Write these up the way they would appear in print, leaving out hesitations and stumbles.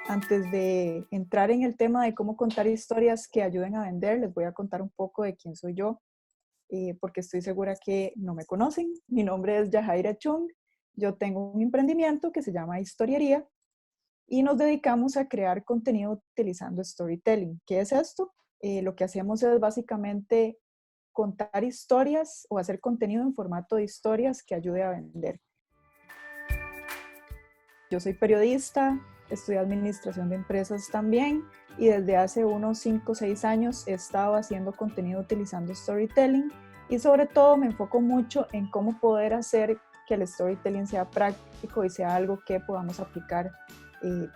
Antes de entrar en el tema de cómo contar historias que ayuden a vender, les voy a contar un poco de quién soy yo, porque estoy segura que no me conocen. Mi nombre es Yajaira Chung. Yo tengo un emprendimiento que se llama Historiería y nos dedicamos a crear contenido utilizando storytelling. ¿Qué es esto? Lo que hacemos es básicamente contar historias o hacer contenido en formato de historias que ayude a vender. Yo soy periodista, estudié administración de empresas también y desde hace unos 5 o 6 años he estado haciendo contenido utilizando storytelling y sobre todo me enfoco mucho en cómo poder hacer que el storytelling sea práctico y sea algo que podamos aplicar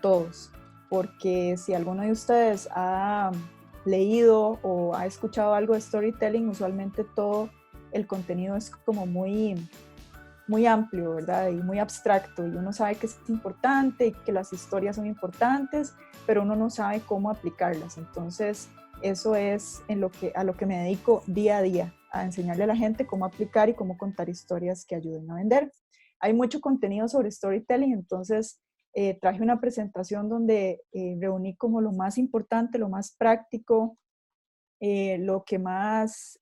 todos. Porque si alguno de ustedes ha leído o ha escuchado algo de storytelling, usualmente todo el contenido es como muy amplio, ¿verdad? Y muy abstracto, y uno sabe que es importante y que las historias son importantes, pero uno no sabe cómo aplicarlas. Entonces, eso es a lo que me dedico día a día, a enseñarle a la gente cómo aplicar y cómo contar historias que ayuden a vender. Hay mucho contenido sobre storytelling, entonces traje una presentación donde reuní como lo más importante, lo más práctico, lo que más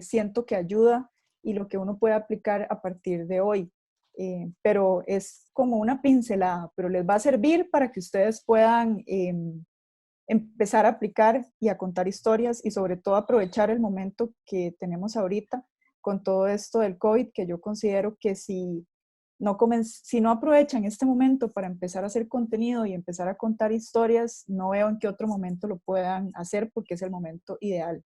siento que ayuda y lo que uno puede aplicar a partir de hoy. Pero es como una pincelada, pero les va a servir para que ustedes puedan empezar a aplicar y a contar historias y sobre todo aprovechar el momento que tenemos ahorita con todo esto del COVID, que yo considero que si no aprovechan este momento para empezar a hacer contenido y empezar a contar historias, no veo en qué otro momento lo puedan hacer porque es el momento ideal.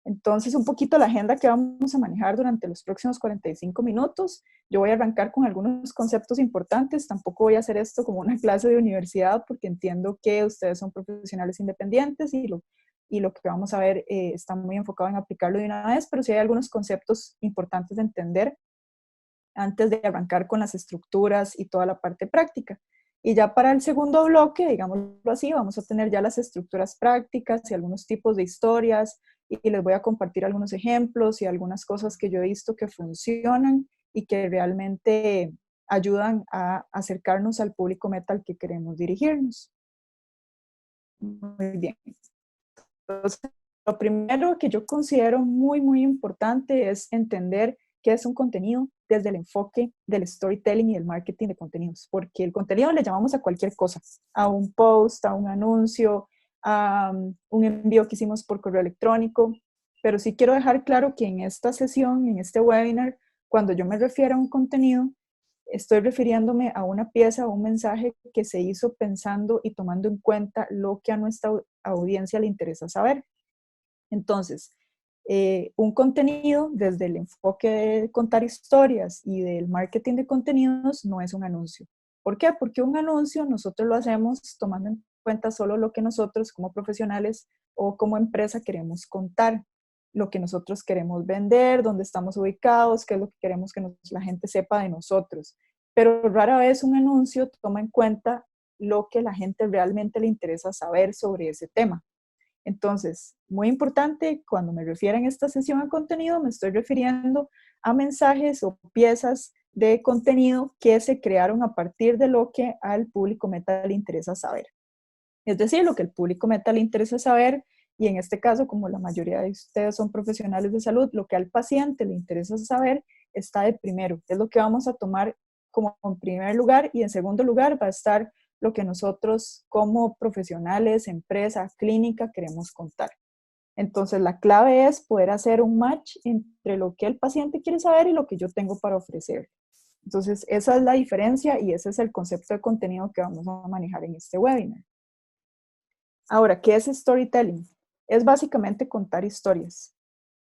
Entonces, un poquito la agenda que vamos a manejar durante los próximos 45 minutos. Yo voy a arrancar con algunos conceptos importantes. Tampoco voy a hacer esto como una clase de universidad porque entiendo que ustedes son profesionales independientes y lo que vamos a ver está muy enfocado en aplicarlo de una vez, pero sí hay algunos conceptos importantes de entender antes de arrancar con las estructuras y toda la parte práctica. Y ya para el segundo bloque, digámoslo así, vamos a tener ya las estructuras prácticas y algunos tipos de historias y les voy a compartir algunos ejemplos y algunas cosas que yo he visto que funcionan y que realmente ayudan a acercarnos al público meta al que queremos dirigirnos. Muy bien. Entonces, lo primero que yo considero muy importante es entender qué es un contenido desde el enfoque del storytelling y el marketing de contenidos, porque el contenido le llamamos a cualquier cosa, a un post, a un anuncio, a un envío que hicimos por correo electrónico, pero sí quiero dejar claro que en esta sesión, en este webinar, cuando yo me refiero a un contenido, estoy refiriéndome a una pieza o un mensaje que se hizo pensando y tomando en cuenta lo que a nuestra audiencia le interesa saber. Entonces, un contenido desde el enfoque de contar historias y del marketing de contenidos no es un anuncio. ¿Por qué? Porque un anuncio nosotros lo hacemos tomando en cuenta solo lo que nosotros como profesionales o como empresa queremos contar, lo que nosotros queremos vender, dónde estamos ubicados, qué es lo que queremos que la gente sepa de nosotros. Pero rara vez un anuncio toma en cuenta lo que la gente realmente le interesa saber sobre ese tema. Entonces, muy importante, cuando me refiero en esta sesión a contenido, me estoy refiriendo a mensajes o piezas de contenido que se crearon a partir de lo que al público meta le interesa saber. Es decir, lo que el público meta le interesa saber, y en este caso, como la mayoría de ustedes son profesionales de salud, lo que al paciente le interesa saber está de primero. Es lo que vamos a tomar como en primer lugar, y en segundo lugar va a estar lo que nosotros como profesionales, empresa, clínica queremos contar. Entonces, la clave es poder hacer un match entre lo que el paciente quiere saber y lo que yo tengo para ofrecer. Entonces, esa es la diferencia y ese es el concepto de contenido que vamos a manejar en este webinar. Ahora, ¿qué es storytelling? Es básicamente contar historias.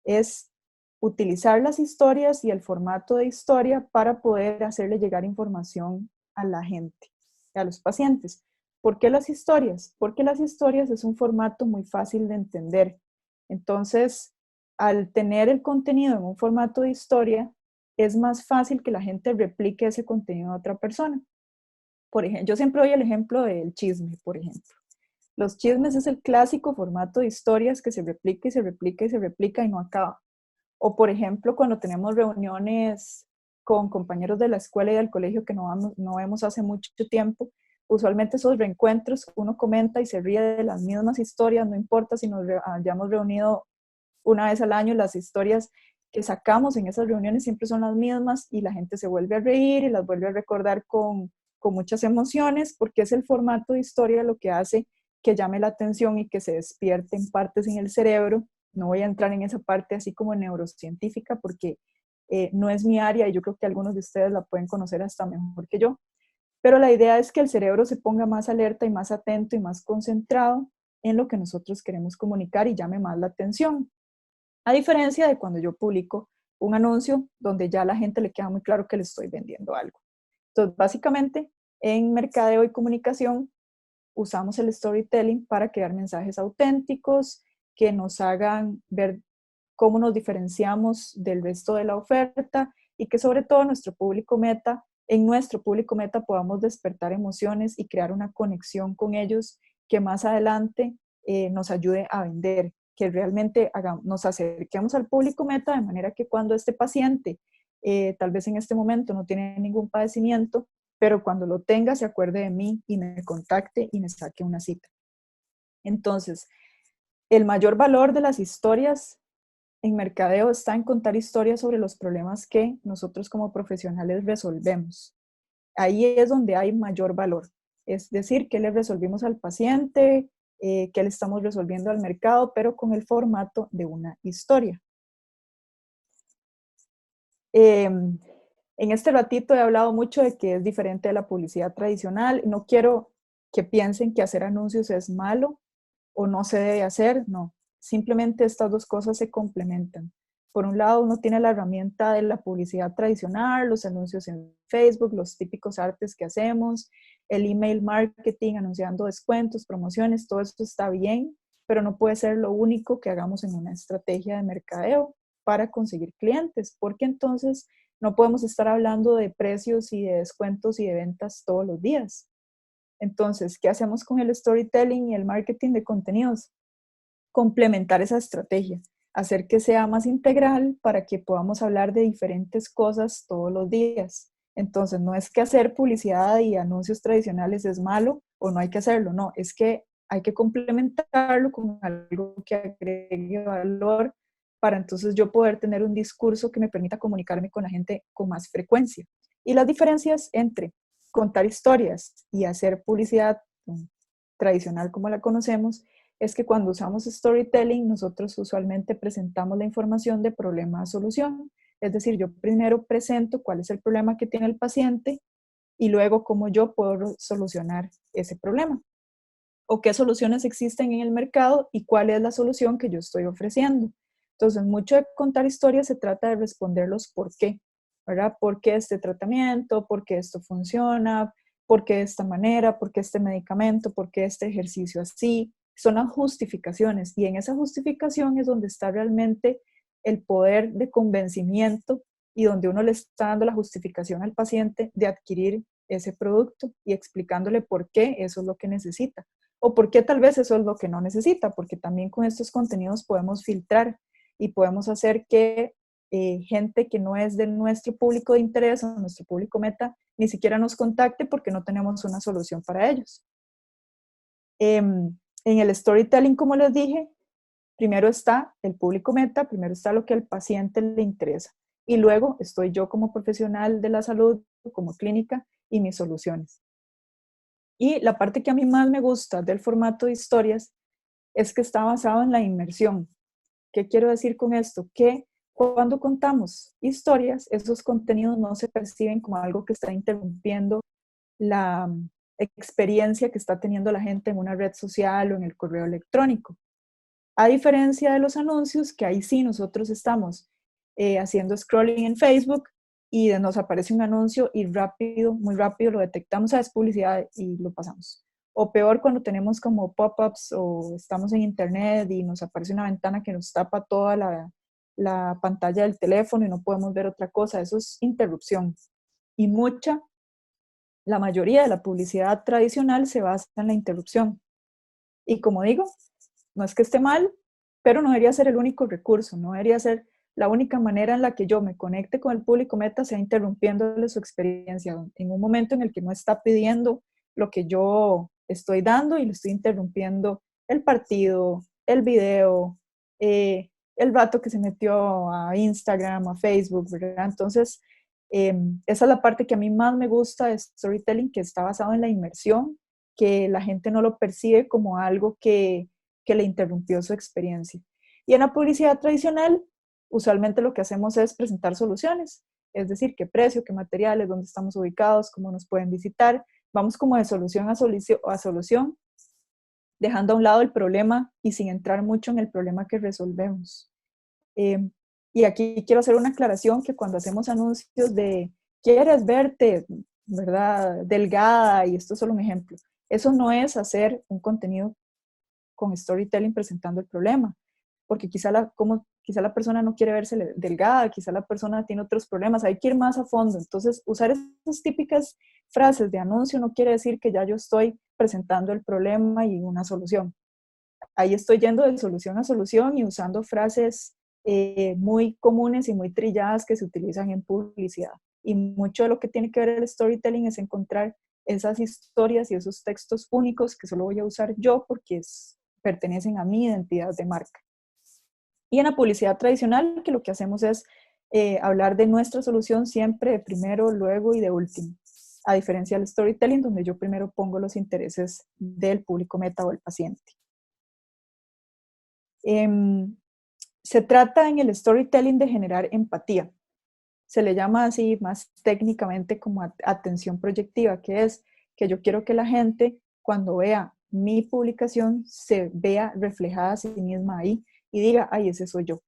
Es utilizar las historias y el formato de historia para poder hacerle llegar información a la gente, a los pacientes. ¿Por qué las historias? Porque las historias es un formato muy fácil de entender. Entonces, al tener el contenido en un formato de historia, es más fácil que la gente replique ese contenido a otra persona. Por ejemplo, yo siempre doy el ejemplo del chisme, por ejemplo. Los chismes es el clásico formato de historias que se replica y se replica y se replica y no acaba. O por ejemplo, cuando tenemos reuniones con compañeros de la escuela y del colegio que no vemos hace mucho tiempo, usualmente esos reencuentros uno comenta y se ríe de las mismas historias, no importa si nos hayamos reunido una vez al año, las historias que sacamos en esas reuniones siempre son las mismas y la gente se vuelve a reír y las vuelve a recordar con muchas emociones, porque es el formato de historia lo que hace que llame la atención y que se despierten partes en el cerebro. No voy a entrar en esa parte así como neurocientífica porque no es mi área y yo creo que algunos de ustedes la pueden conocer hasta mejor que yo, pero la idea es que el cerebro se ponga más alerta y más atento y más concentrado en lo que nosotros queremos comunicar y llame más la atención. A diferencia de cuando yo publico un anuncio donde ya a la gente le queda muy claro que le estoy vendiendo algo. Entonces, básicamente, en mercadeo y comunicación usamos el storytelling para crear mensajes auténticos que nos hagan ver cómo nos diferenciamos del resto de la oferta y que sobre todo en nuestro público meta podamos despertar emociones y crear una conexión con ellos que más adelante nos ayude a vender, que realmente nos acerquemos al público meta de manera que cuando este paciente, tal vez en este momento no tiene ningún padecimiento, pero cuando lo tenga se acuerde de mí y me contacte y me saque una cita. Entonces, el mayor valor de las historias en mercadeo está en contar historias sobre los problemas que nosotros como profesionales resolvemos. Ahí es donde hay mayor valor. Es decir, que le resolvimos al paciente, que le estamos resolviendo al mercado, pero con el formato de una historia. En este ratito he hablado mucho de que es diferente de la publicidad tradicional. No quiero que piensen que hacer anuncios es malo o no se debe hacer, no. Simplemente estas dos cosas se complementan. Por un lado, uno tiene la herramienta de la publicidad tradicional, los anuncios en Facebook, los típicos artes que hacemos, el email marketing, anunciando descuentos, promociones, todo eso está bien, pero no puede ser lo único que hagamos en una estrategia de mercadeo para conseguir clientes, porque entonces no podemos estar hablando de precios y de descuentos y de ventas todos los días. Entonces, ¿qué hacemos con el storytelling y el marketing de contenidos? Complementar esa estrategia, hacer que sea más integral para que podamos hablar de diferentes cosas todos los días. Entonces, no es que hacer publicidad y anuncios tradicionales es malo o no hay que hacerlo, no, es que hay que complementarlo con algo que agregue valor para entonces yo poder tener un discurso que me permita comunicarme con la gente con más frecuencia. Y las diferencias entre contar historias y hacer publicidad tradicional como la conocemos es que cuando usamos storytelling nosotros usualmente presentamos la información de problema a solución. Es decir, yo primero presento cuál es el problema que tiene el paciente y luego cómo yo puedo solucionar ese problema o qué soluciones existen en el mercado y cuál es la solución que yo estoy ofreciendo. Entonces, mucho de contar historias se trata de responder los por qué, ¿verdad? ¿Por qué este tratamiento? ¿Por qué esto funciona? ¿Por qué de esta manera? ¿Por qué este medicamento? ¿Por qué este ejercicio así? Son las justificaciones y en esa justificación es donde está realmente el poder de convencimiento y donde uno le está dando la justificación al paciente de adquirir ese producto y explicándole por qué eso es lo que necesita o por qué tal vez eso es lo que no necesita, porque también con estos contenidos podemos filtrar y podemos hacer que gente que no es de nuestro público de interés o nuestro público meta ni siquiera nos contacte porque no tenemos una solución para ellos. En el storytelling, como les dije, primero está el público meta, primero está lo que al paciente le interesa y luego estoy yo como profesional de la salud, como clínica y mis soluciones. Y la parte que a mí más me gusta del formato de historias es que está basado en la inmersión. ¿Qué quiero decir con esto? Que cuando contamos historias, esos contenidos no se perciben como algo que está interrumpiendo la experiencia que está teniendo la gente en una red social o en el correo electrónico. A diferencia de los anuncios, que ahí sí nosotros estamos haciendo scrolling en Facebook y nos aparece un anuncio y rápido, muy rápido lo detectamos, es publicidad y lo pasamos. O peor cuando tenemos como pop-ups o estamos en internet y nos aparece una ventana que nos tapa toda la pantalla del teléfono y no podemos ver otra cosa. Eso es interrupción. Y la mayoría de la publicidad tradicional se basa en la interrupción. Y como digo, no es que esté mal, pero no debería ser el único recurso, no debería ser la única manera en la que yo me conecte con el público meta sea interrumpiéndole su experiencia en un momento en el que no está pidiendo lo que yo estoy dando y le estoy interrumpiendo el partido, el video, el vato que se metió a Instagram, a Facebook, ¿verdad? Entonces, esa es la parte que a mí más me gusta de storytelling, que está basado en la inmersión, que la gente no lo percibe como algo que le interrumpió su experiencia. Y en la publicidad tradicional, usualmente lo que hacemos es presentar soluciones, es decir, qué precio, qué materiales, dónde estamos ubicados, cómo nos pueden visitar. Vamos como de solución a solución, dejando a un lado el problema y sin entrar mucho en el problema que resolvemos. Eh, y aquí quiero hacer una aclaración que cuando hacemos anuncios de quieres verte, ¿verdad? Delgada, y esto es solo un ejemplo, eso no es hacer un contenido con storytelling presentando el problema, porque quizá la persona no quiere verse delgada, quizá la persona tiene otros problemas, hay que ir más a fondo. Entonces, usar esas típicas frases de anuncio no quiere decir que ya yo estoy presentando el problema y una solución. Ahí estoy yendo de solución a solución y usando frases muy comunes y muy trilladas que se utilizan en publicidad. Y mucho de lo que tiene que ver el storytelling es encontrar esas historias y esos textos únicos que solo voy a usar yo porque pertenecen a mi identidad de marca. Y en la publicidad tradicional, que lo que hacemos es hablar de nuestra solución siempre de primero, luego y de último, a diferencia del storytelling, donde yo primero pongo los intereses del público meta o el paciente. Se trata en el storytelling de generar empatía. Se le llama así más técnicamente como atención proyectiva, que es que yo quiero que la gente cuando vea mi publicación se vea reflejada a sí misma ahí y diga, ay, ese soy yo.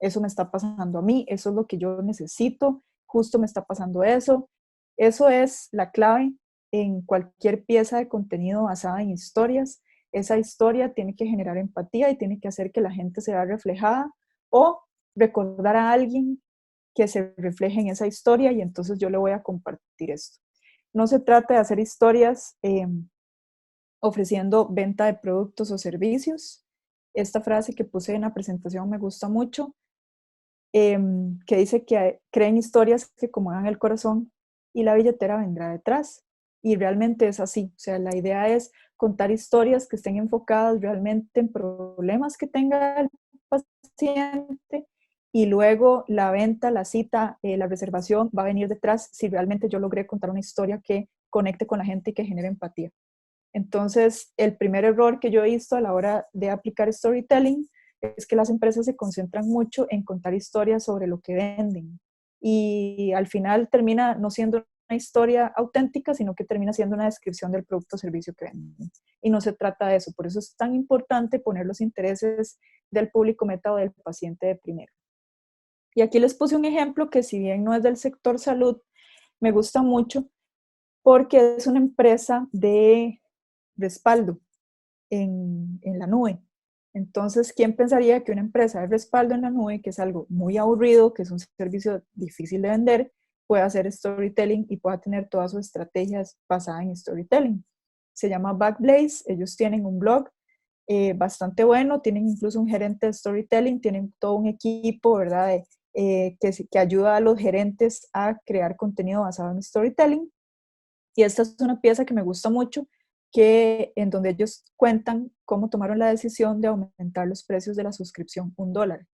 Eso me está pasando a mí, eso es lo que yo necesito, justo me está pasando eso. Eso es la clave en cualquier pieza de contenido basada en historias. Esa historia tiene que generar empatía y tiene que hacer que la gente se vea reflejada o recordar a alguien que se refleje en esa historia y entonces yo le voy a compartir esto. No se trata de hacer historias ofreciendo venta de productos o servicios. Esta frase que puse en la presentación me gusta mucho, que dice que creen historias que conmuevan el corazón y la billetera vendrá detrás. Y realmente es así. O sea, la idea es contar historias que estén enfocadas realmente en problemas que tenga el paciente y luego la venta, la cita, la reservación va a venir detrás si realmente yo logré contar una historia que conecte con la gente y que genere empatía. Entonces, el primer error que yo he visto a la hora de aplicar storytelling es que las empresas se concentran mucho en contar historias sobre lo que venden y al final termina no siendo una historia auténtica, sino que termina siendo una descripción del producto o servicio que venden. Y no se trata de eso, por eso es tan importante poner los intereses del público meta o del paciente de primero. Y aquí les puse un ejemplo que si bien no es del sector salud, me gusta mucho porque es una empresa de respaldo en la nube. Entonces, ¿quién pensaría que una empresa de respaldo en la nube, que es algo muy aburrido, que es un servicio difícil de vender, pueda hacer storytelling y pueda tener todas sus estrategias basadas en storytelling? Se llama Backblaze, ellos tienen un blog bastante bueno, tienen incluso un gerente de storytelling, tienen todo un equipo, ¿verdad? Que ayuda a los gerentes a crear contenido basado en storytelling. Y esta es una pieza que me gusta mucho, en donde ellos cuentan cómo tomaron la decisión de aumentar los precios de la suscripción $1.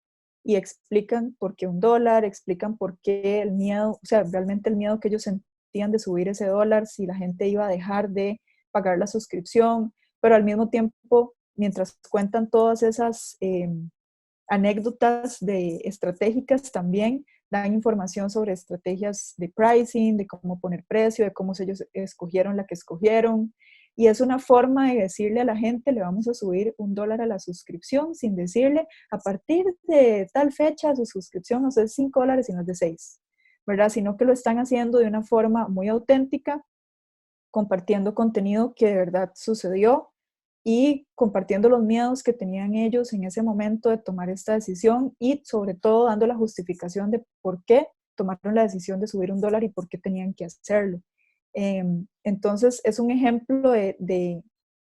Y explican por qué $1, explican por qué el miedo, o sea, realmente el miedo que ellos sentían de subir ese dólar, si la gente iba a dejar de pagar la suscripción, pero al mismo tiempo, mientras cuentan todas esas anécdotas estratégicas también dan información sobre estrategias de pricing, de cómo poner precio, de cómo ellos escogieron la que escogieron. Y es una forma de decirle a la gente, le vamos a subir $1 a la suscripción, sin decirle, a partir de tal fecha su suscripción no es de $5, sino es de 6, ¿verdad? Sino que lo están haciendo de una forma muy auténtica, compartiendo contenido que de verdad sucedió y compartiendo los miedos que tenían ellos en ese momento de tomar esta decisión y sobre todo dando la justificación de por qué tomaron la decisión de subir $1 y por qué tenían que hacerlo. Entonces es un ejemplo de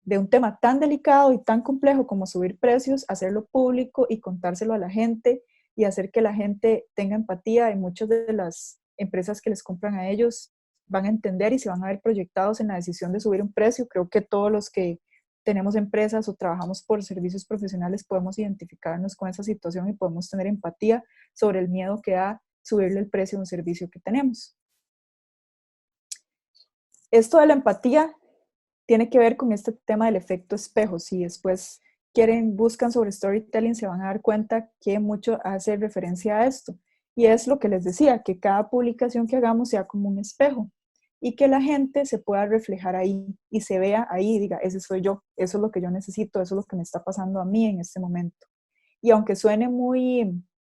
un tema tan delicado y tan complejo como subir precios, hacerlo público y contárselo a la gente y hacer que la gente tenga empatía. Y muchas de las empresas que les compran a ellos van a entender y se van a ver proyectados en la decisión de subir un precio. Creo que todos los que tenemos empresas o trabajamos por servicios profesionales podemos identificarnos con esa situación y podemos tener empatía sobre el miedo que da subirle el precio de un servicio que tenemos. Esto de la empatía tiene que ver con este tema del efecto espejo. Si después buscan sobre storytelling, se van a dar cuenta que mucho hace referencia a esto. Y es lo que les decía, que cada publicación que hagamos sea como un espejo y que la gente se pueda reflejar ahí y se vea ahí y diga, ese soy yo, eso es lo que yo necesito, eso es lo que me está pasando a mí en este momento. Y aunque suene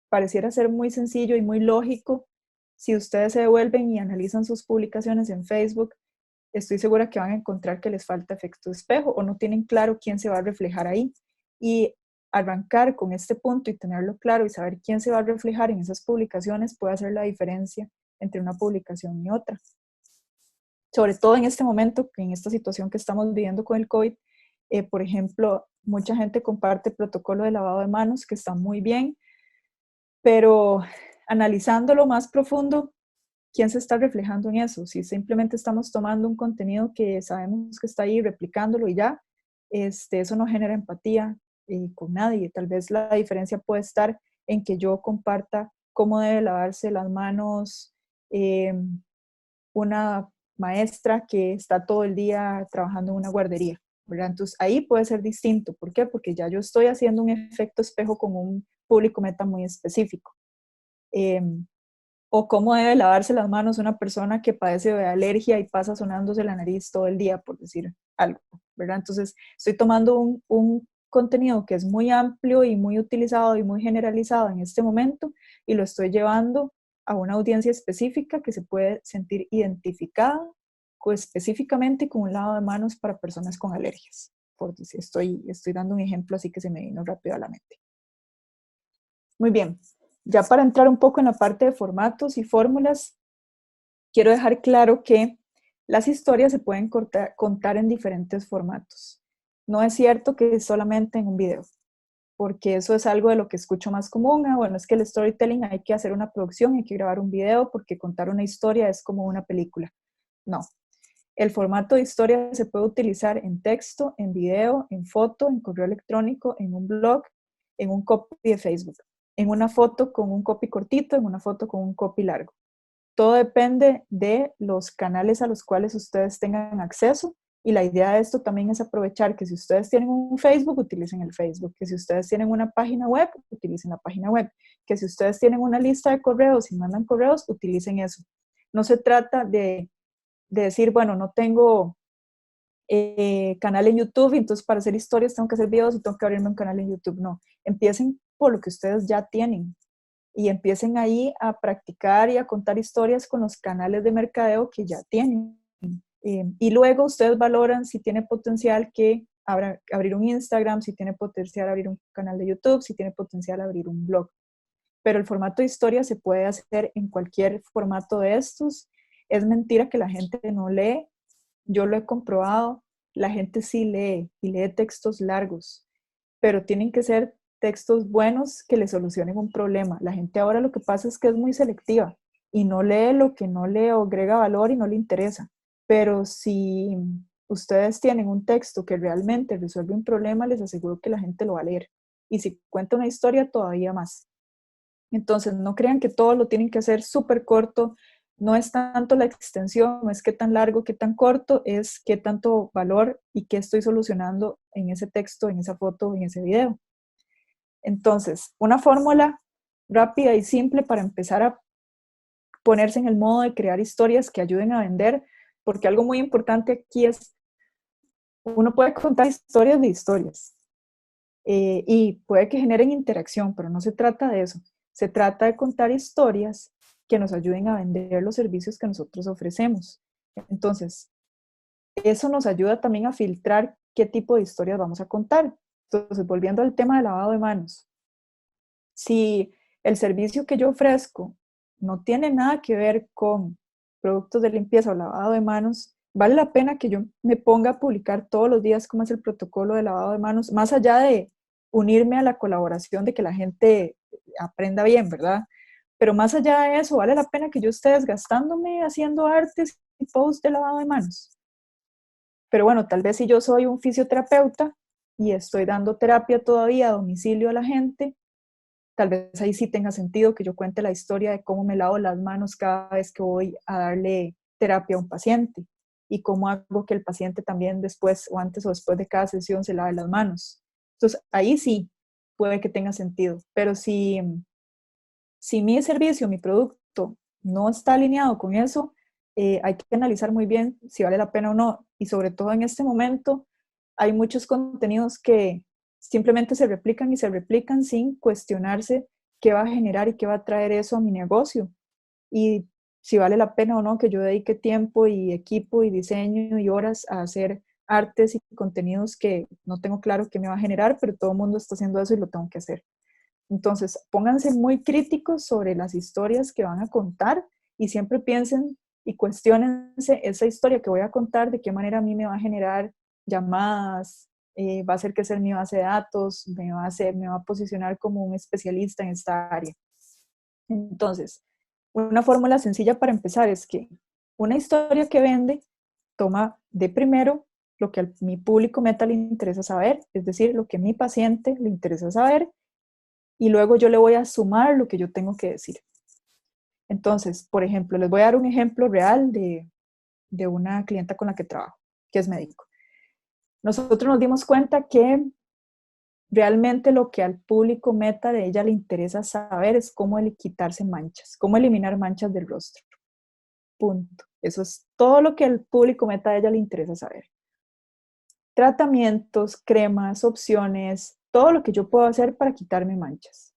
pareciera ser muy sencillo y muy lógico, si ustedes se devuelven y analizan sus publicaciones en Facebook, estoy segura que van a encontrar que les falta efecto espejo o no tienen claro quién se va a reflejar ahí. Y arrancar con este punto y tenerlo claro y saber quién se va a reflejar en esas publicaciones puede hacer la diferencia entre una publicación y otra. Sobre todo en este momento, en esta situación que estamos viviendo con el COVID, por ejemplo, mucha gente comparte el protocolo de lavado de manos, que está muy bien, pero analizándolo más profundo, ¿quién se está reflejando en eso? Si simplemente estamos tomando un contenido que sabemos que está ahí, replicándolo y ya, eso no genera empatía con nadie. Tal vez la diferencia puede estar en que yo comparta cómo debe lavarse las manos una maestra que está todo el día trabajando en una guardería, ¿verdad? Entonces ahí puede ser distinto. ¿Por qué? Porque ya yo estoy haciendo un efecto espejo con un público meta muy específico. O cómo debe lavarse las manos una persona que padece de alergia y pasa sonándose la nariz todo el día, por decir algo, ¿verdad? Entonces, estoy tomando un contenido que es muy amplio y muy utilizado y muy generalizado en este momento y lo estoy llevando a una audiencia específica que se puede sentir identificada específicamente con un lavado de manos para personas con alergias. Por decir, estoy dando un ejemplo así que se me vino rápido a la mente. Muy bien. Ya para entrar un poco en la parte de formatos y fórmulas, quiero dejar claro que las historias se pueden contar en diferentes formatos. No es cierto que solamente en un video, porque eso es algo de lo que escucho más común. Bueno, es que el storytelling hay que hacer una producción, hay que grabar un video, porque contar una historia es como una película. No. El formato de historia se puede utilizar en texto, en video, en foto, en correo electrónico, en un blog, en un copy de Facebook, en una foto con un copy cortito, en una foto con un copy largo. Todo depende de los canales a los cuales ustedes tengan acceso y la idea de esto también es aprovechar que si ustedes tienen un Facebook, utilicen el Facebook, que si ustedes tienen una página web, utilicen la página web, que si ustedes tienen una lista de correos y mandan correos, utilicen eso. No se trata de decir, bueno, no tengo canal en YouTube, entonces para hacer historias tengo que hacer videos y tengo que abrirme un canal en YouTube. No, empiecen por lo que ustedes ya tienen y empiecen ahí a practicar y a contar historias con los canales de mercadeo que ya tienen. Y luego ustedes valoran si tiene potencial que abrir un Instagram, si tiene potencial abrir un canal de YouTube, si tiene potencial abrir un blog. Pero el formato de historia se puede hacer en cualquier formato de estos. Es mentira que la gente no lee. Yo lo he comprobado. La gente sí lee y lee textos largos, pero tienen que ser textos buenos que le solucionen un problema. La gente ahora lo que pasa es que es muy selectiva y no lee lo que no le agrega valor y no le interesa. Pero si ustedes tienen un texto que realmente resuelve un problema, les aseguro que la gente lo va a leer. Y si cuenta una historia, todavía más. Entonces, no crean que todo lo tienen que hacer súper corto. No es tanto la extensión, no es qué tan largo, qué tan corto, es qué tanto valor y qué estoy solucionando en ese texto, en esa foto, en ese video. Entonces, una fórmula rápida y simple para empezar a ponerse en el modo de crear historias que ayuden a vender, porque algo muy importante aquí es, uno puede contar historias de historias y puede que generen interacción, pero no se trata de eso. Se trata de contar historias que nos ayuden a vender los servicios que nosotros ofrecemos. Entonces, eso nos ayuda también a filtrar qué tipo de historias vamos a contar. Entonces, volviendo al tema del lavado de manos, si el servicio que yo ofrezco no tiene nada que ver con productos de limpieza o lavado de manos, vale la pena que yo me ponga a publicar todos los días cómo es el protocolo de lavado de manos, más allá de unirme a la colaboración de que la gente aprenda bien, ¿verdad? Pero más allá de eso, ¿vale la pena que yo esté desgastándome haciendo artes y posts de lavado de manos? Pero bueno, tal vez si yo soy un fisioterapeuta y estoy dando terapia todavía a domicilio a la gente, tal vez ahí sí tenga sentido que yo cuente la historia de cómo me lavo las manos cada vez que voy a darle terapia a un paciente y cómo hago que el paciente también después o antes o después de cada sesión se lave las manos. Entonces, ahí sí puede que tenga sentido, pero si mi servicio, mi producto no está alineado con eso, hay que analizar muy bien si vale la pena o no. Y sobre todo en este momento, hay muchos contenidos que simplemente se replican y se replican sin cuestionarse qué va a generar y qué va a traer eso a mi negocio. Y si vale la pena o no que yo dedique tiempo y equipo y diseño y horas a hacer artes y contenidos que no tengo claro qué me va a generar, pero todo el mundo está haciendo eso y lo tengo que hacer. Entonces, pónganse muy críticos sobre las historias que van a contar y siempre piensen y cuestionense esa historia que voy a contar, de qué manera a mí me va a generar llamadas, va a hacer que sea mi base de datos, me va a posicionar como un especialista en esta área. Entonces, una fórmula sencilla para empezar es que una historia que vende toma de primero lo que a mi público meta le interesa saber, es decir, lo que a mi paciente le interesa saber, y luego yo le voy a sumar lo que yo tengo que decir. Entonces, por ejemplo, les voy a dar un ejemplo real de una clienta con la que trabajo, que es médico. Nosotros nos dimos cuenta que realmente lo que al público meta de ella le interesa saber es cómo quitarse manchas, cómo eliminar manchas del rostro. Punto. Eso es todo lo que al público meta de ella le interesa saber. Tratamientos, cremas, opciones, todo lo que yo puedo hacer para quitarme manchas.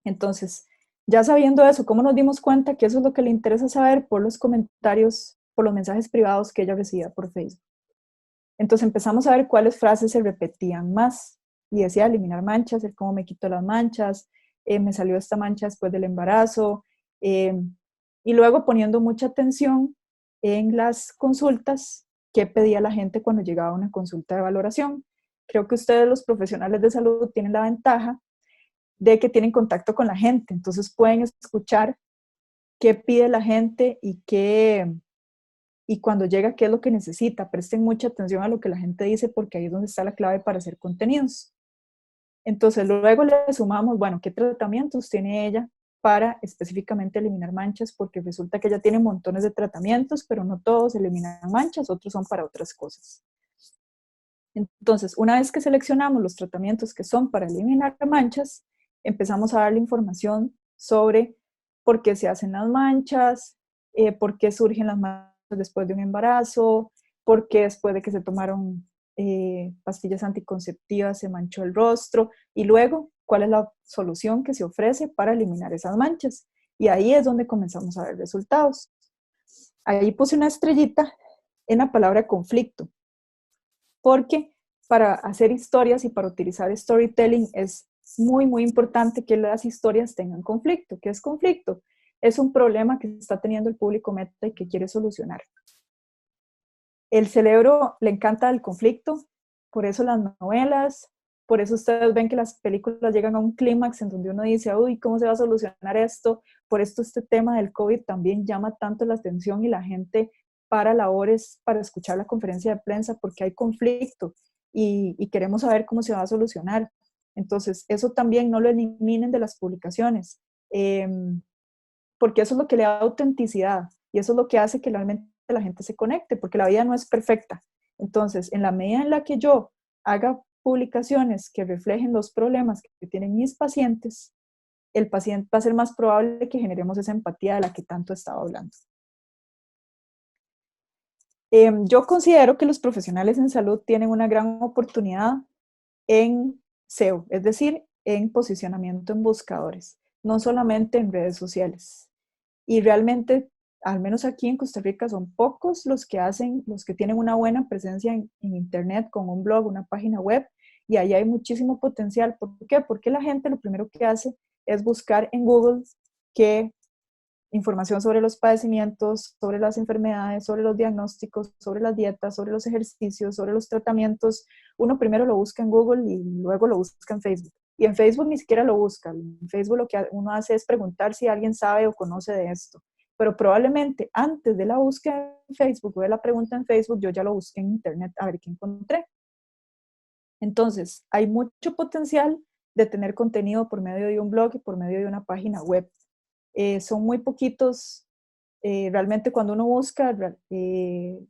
Entonces, ya sabiendo eso, ¿cómo nos dimos cuenta que eso es lo que le interesa saber? Por los comentarios, por los mensajes privados que ella recibía por Facebook. Entonces empezamos a ver cuáles frases se repetían más. Y decía eliminar manchas, el cómo me quito las manchas, me salió esta mancha después del embarazo. Y luego poniendo mucha atención en las consultas que pedía la gente cuando llegaba a una consulta de valoración. Creo que ustedes, los profesionales de salud, tienen la ventaja de que tienen contacto con la gente, entonces pueden escuchar qué pide la gente y cuando llega qué es lo que necesita. Presten mucha atención a lo que la gente dice porque ahí es donde está la clave para hacer contenidos. Entonces luego le sumamos, bueno, qué tratamientos tiene ella para específicamente eliminar manchas, porque resulta que ella tiene montones de tratamientos, pero no todos eliminan manchas, otros son para otras cosas. Entonces, una vez que seleccionamos los tratamientos que son para eliminar manchas, empezamos a darle información sobre por qué se hacen las manchas, por qué surgen las manchas después de un embarazo, por qué después de que se tomaron pastillas anticonceptivas se manchó el rostro, y luego cuál es la solución que se ofrece para eliminar esas manchas. Y ahí es donde comenzamos a ver resultados. Ahí puse una estrellita en la palabra conflicto, porque para hacer historias y para utilizar storytelling es muy, muy importante que las historias tengan conflicto. ¿Qué es conflicto? Es un problema que está teniendo el público meta y que quiere solucionar. El cerebro le encanta el conflicto, por eso las novelas, por eso ustedes ven que las películas llegan a un clímax en donde uno dice, uy, ¿cómo se va a solucionar esto? Por esto este tema del COVID también llama tanto la atención y la gente para labores para escuchar la conferencia de prensa porque hay conflicto y queremos saber cómo se va a solucionar. Entonces, eso también no lo eliminen de las publicaciones, porque eso es lo que le da autenticidad y eso es lo que hace que realmente la gente se conecte, porque la vida no es perfecta. Entonces, en la medida en la que yo haga publicaciones que reflejen los problemas que tienen mis pacientes, el paciente va a ser más probable que generemos esa empatía de la que tanto estaba hablando. Yo considero que los profesionales en salud tienen una gran oportunidad en SEO, es decir, en posicionamiento en buscadores, no solamente en redes sociales. Y realmente, al menos aquí en Costa Rica, son pocos los que tienen una buena presencia en Internet con un blog, una página web, y ahí hay muchísimo potencial. ¿Por qué? Porque la gente lo primero que hace es buscar en Google qué información sobre los padecimientos, sobre las enfermedades, sobre los diagnósticos, sobre las dietas, sobre los ejercicios, sobre los tratamientos. Uno primero lo busca en Google y luego lo busca en Facebook. Y en Facebook ni siquiera lo busca. En Facebook lo que uno hace es preguntar si alguien sabe o conoce de esto. Pero probablemente antes de la búsqueda en Facebook o de la pregunta en Facebook, yo ya lo busqué en Internet a ver qué encontré. Entonces, hay mucho potencial de tener contenido por medio de un blog y por medio de una página web. Son muy poquitos, realmente cuando uno busca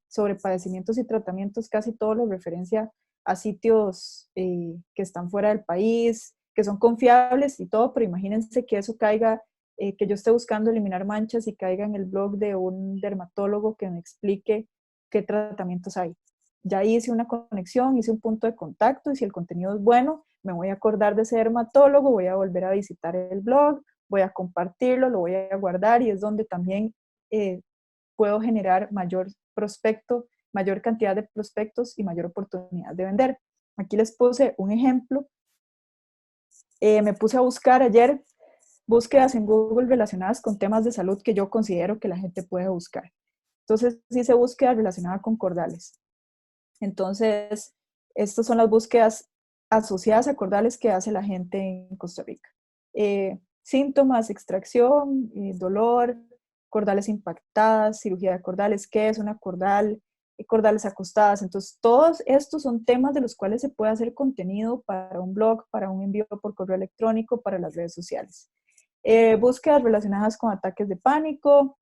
sobre padecimientos y tratamientos, casi todo lo referencia a sitios que están fuera del país, que son confiables y todo, pero imagínense que eso caiga, que yo esté buscando eliminar manchas y caiga en el blog de un dermatólogo que me explique qué tratamientos hay. Ya hice una conexión, hice un punto de contacto y si el contenido es bueno, me voy a acordar de ese dermatólogo, voy a volver a visitar el blog, voy a compartirlo, lo voy a guardar y es donde también puedo generar mayor prospecto, mayor cantidad de prospectos y mayor oportunidad de vender. Aquí les puse un ejemplo. Me puse a buscar ayer búsquedas en Google relacionadas con temas de salud que yo considero que la gente puede buscar. Entonces hice búsquedas relacionadas con cordales. Entonces, estas son las búsquedas asociadas a cordales que hace la gente en Costa Rica. Síntomas, extracción, dolor, cordales impactadas, cirugía de cordales, qué es una cordal, cordales acostadas. Entonces, todos estos son temas de los cuales se puede hacer contenido para un blog, para un envío por correo electrónico, para las redes sociales. Búsquedas relacionadas con ataques de pánico,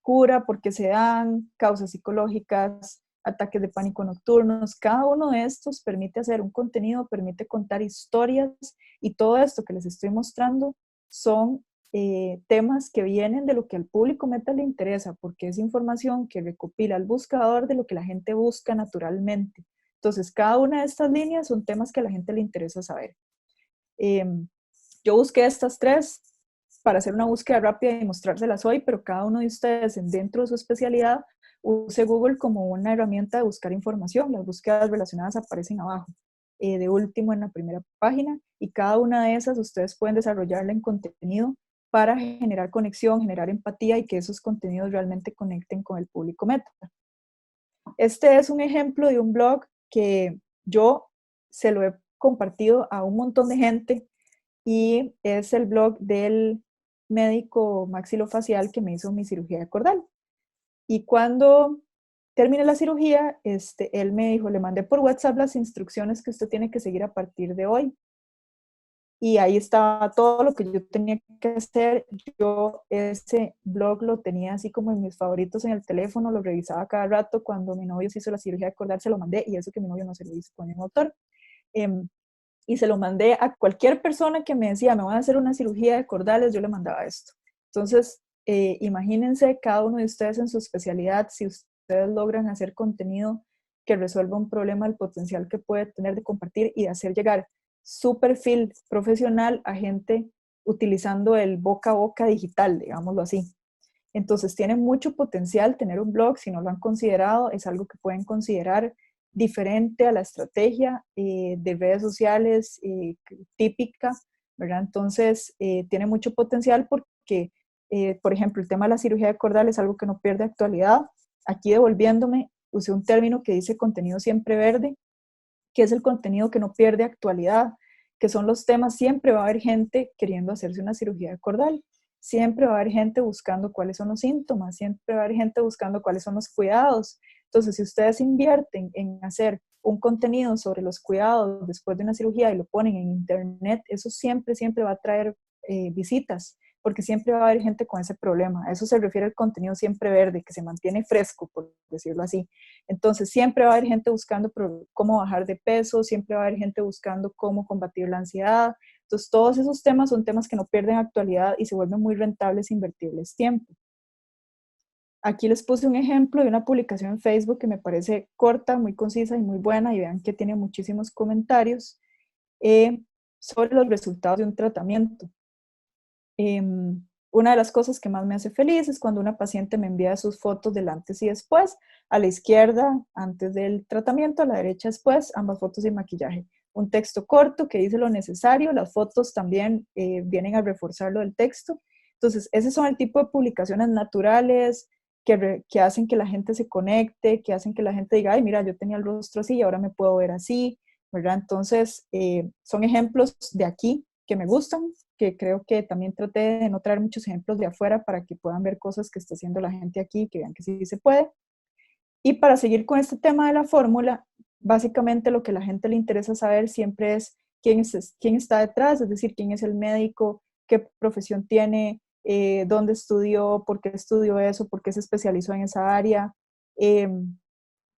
cura, por qué se dan, causas psicológicas, ataques de pánico nocturnos. Cada uno de estos permite hacer un contenido, permite contar historias y todo esto que les estoy mostrando son temas que vienen de lo que al público meta le interesa, porque es información que recopila el buscador de lo que la gente busca naturalmente. Entonces, cada una de estas líneas son temas que a la gente le interesa saber. Yo busqué estas tres para hacer una búsqueda rápida y mostrárselas hoy, pero cada uno de ustedes dentro de su especialidad use Google como una herramienta de buscar información. Las búsquedas relacionadas aparecen abajo, de último en la primera página, y cada una de esas ustedes pueden desarrollarla en contenido para generar conexión, generar empatía y que esos contenidos realmente conecten con el público meta. Este es un ejemplo de un blog que yo se lo he compartido a un montón de gente y es el blog del médico maxilofacial que me hizo mi cirugía de cordal. Y cuando terminé la cirugía, él me dijo, le mandé por WhatsApp las instrucciones que usted tiene que seguir a partir de hoy. Y ahí estaba todo lo que yo tenía que hacer. Yo ese blog lo tenía así como en mis favoritos en el teléfono, lo revisaba cada rato. Cuando mi novio se hizo la cirugía de cordal, se lo mandé, y eso que mi novio no se lo hizo con ningún autor. Y se lo mandé a cualquier persona que me decía, me van a hacer una cirugía de cordales, yo le mandaba esto. Entonces, imagínense cada uno de ustedes en su especialidad, si ustedes logran hacer contenido que resuelva un problema, el potencial que puede tener de compartir y de hacer llegar su perfil profesional a gente utilizando el boca a boca digital, digámoslo así. Entonces, tiene mucho potencial tener un blog. Si no lo han considerado, es algo que pueden considerar diferente a la estrategia de redes sociales típica, ¿verdad? Entonces, tiene mucho potencial porque, por ejemplo, el tema de la cirugía de cordal es algo que no pierde actualidad. Aquí devolviéndome, usé un término que dice contenido siempre verde, que es el contenido que no pierde actualidad, que son los temas. Siempre va a haber gente queriendo hacerse una cirugía de cordal, siempre va a haber gente buscando cuáles son los síntomas, siempre va a haber gente buscando cuáles son los cuidados. Entonces, si ustedes invierten en hacer un contenido sobre los cuidados después de una cirugía y lo ponen en internet, eso siempre, siempre va a traer visitas, porque siempre va a haber gente con ese problema. A eso se refiere el contenido siempre verde, que se mantiene fresco, por decirlo así. Entonces, siempre va a haber gente buscando cómo bajar de peso, siempre va a haber gente buscando cómo combatir la ansiedad. Entonces, todos esos temas son temas que no pierden actualidad y se vuelven muy rentables invertirles tiempo. Aquí les puse un ejemplo de una publicación en Facebook que me parece corta, muy concisa y muy buena, y vean que tiene muchísimos comentarios sobre los resultados de un tratamiento. Una de las cosas que más me hace feliz es cuando una paciente me envía sus fotos del antes y después. A la izquierda, antes del tratamiento, a la derecha después, ambas fotos sin maquillaje. Un texto corto que dice lo necesario, las fotos también vienen a reforzar lo del texto. Entonces, ese son el tipo de publicaciones naturales que hacen que la gente se conecte, que hacen que la gente diga, ay, mira, yo tenía el rostro así y ahora me puedo ver así, ¿verdad? Entonces, son ejemplos de aquí, que me gustan, que creo que también traté de no traer muchos ejemplos de afuera para que puedan ver cosas que está haciendo la gente aquí, que vean que sí se puede. Y para seguir con este tema de la fórmula, básicamente lo que a la gente le interesa saber siempre es quién está detrás, es decir, quién es el médico, qué profesión tiene, dónde estudió, por qué estudió eso, por qué se especializó en esa área, eh,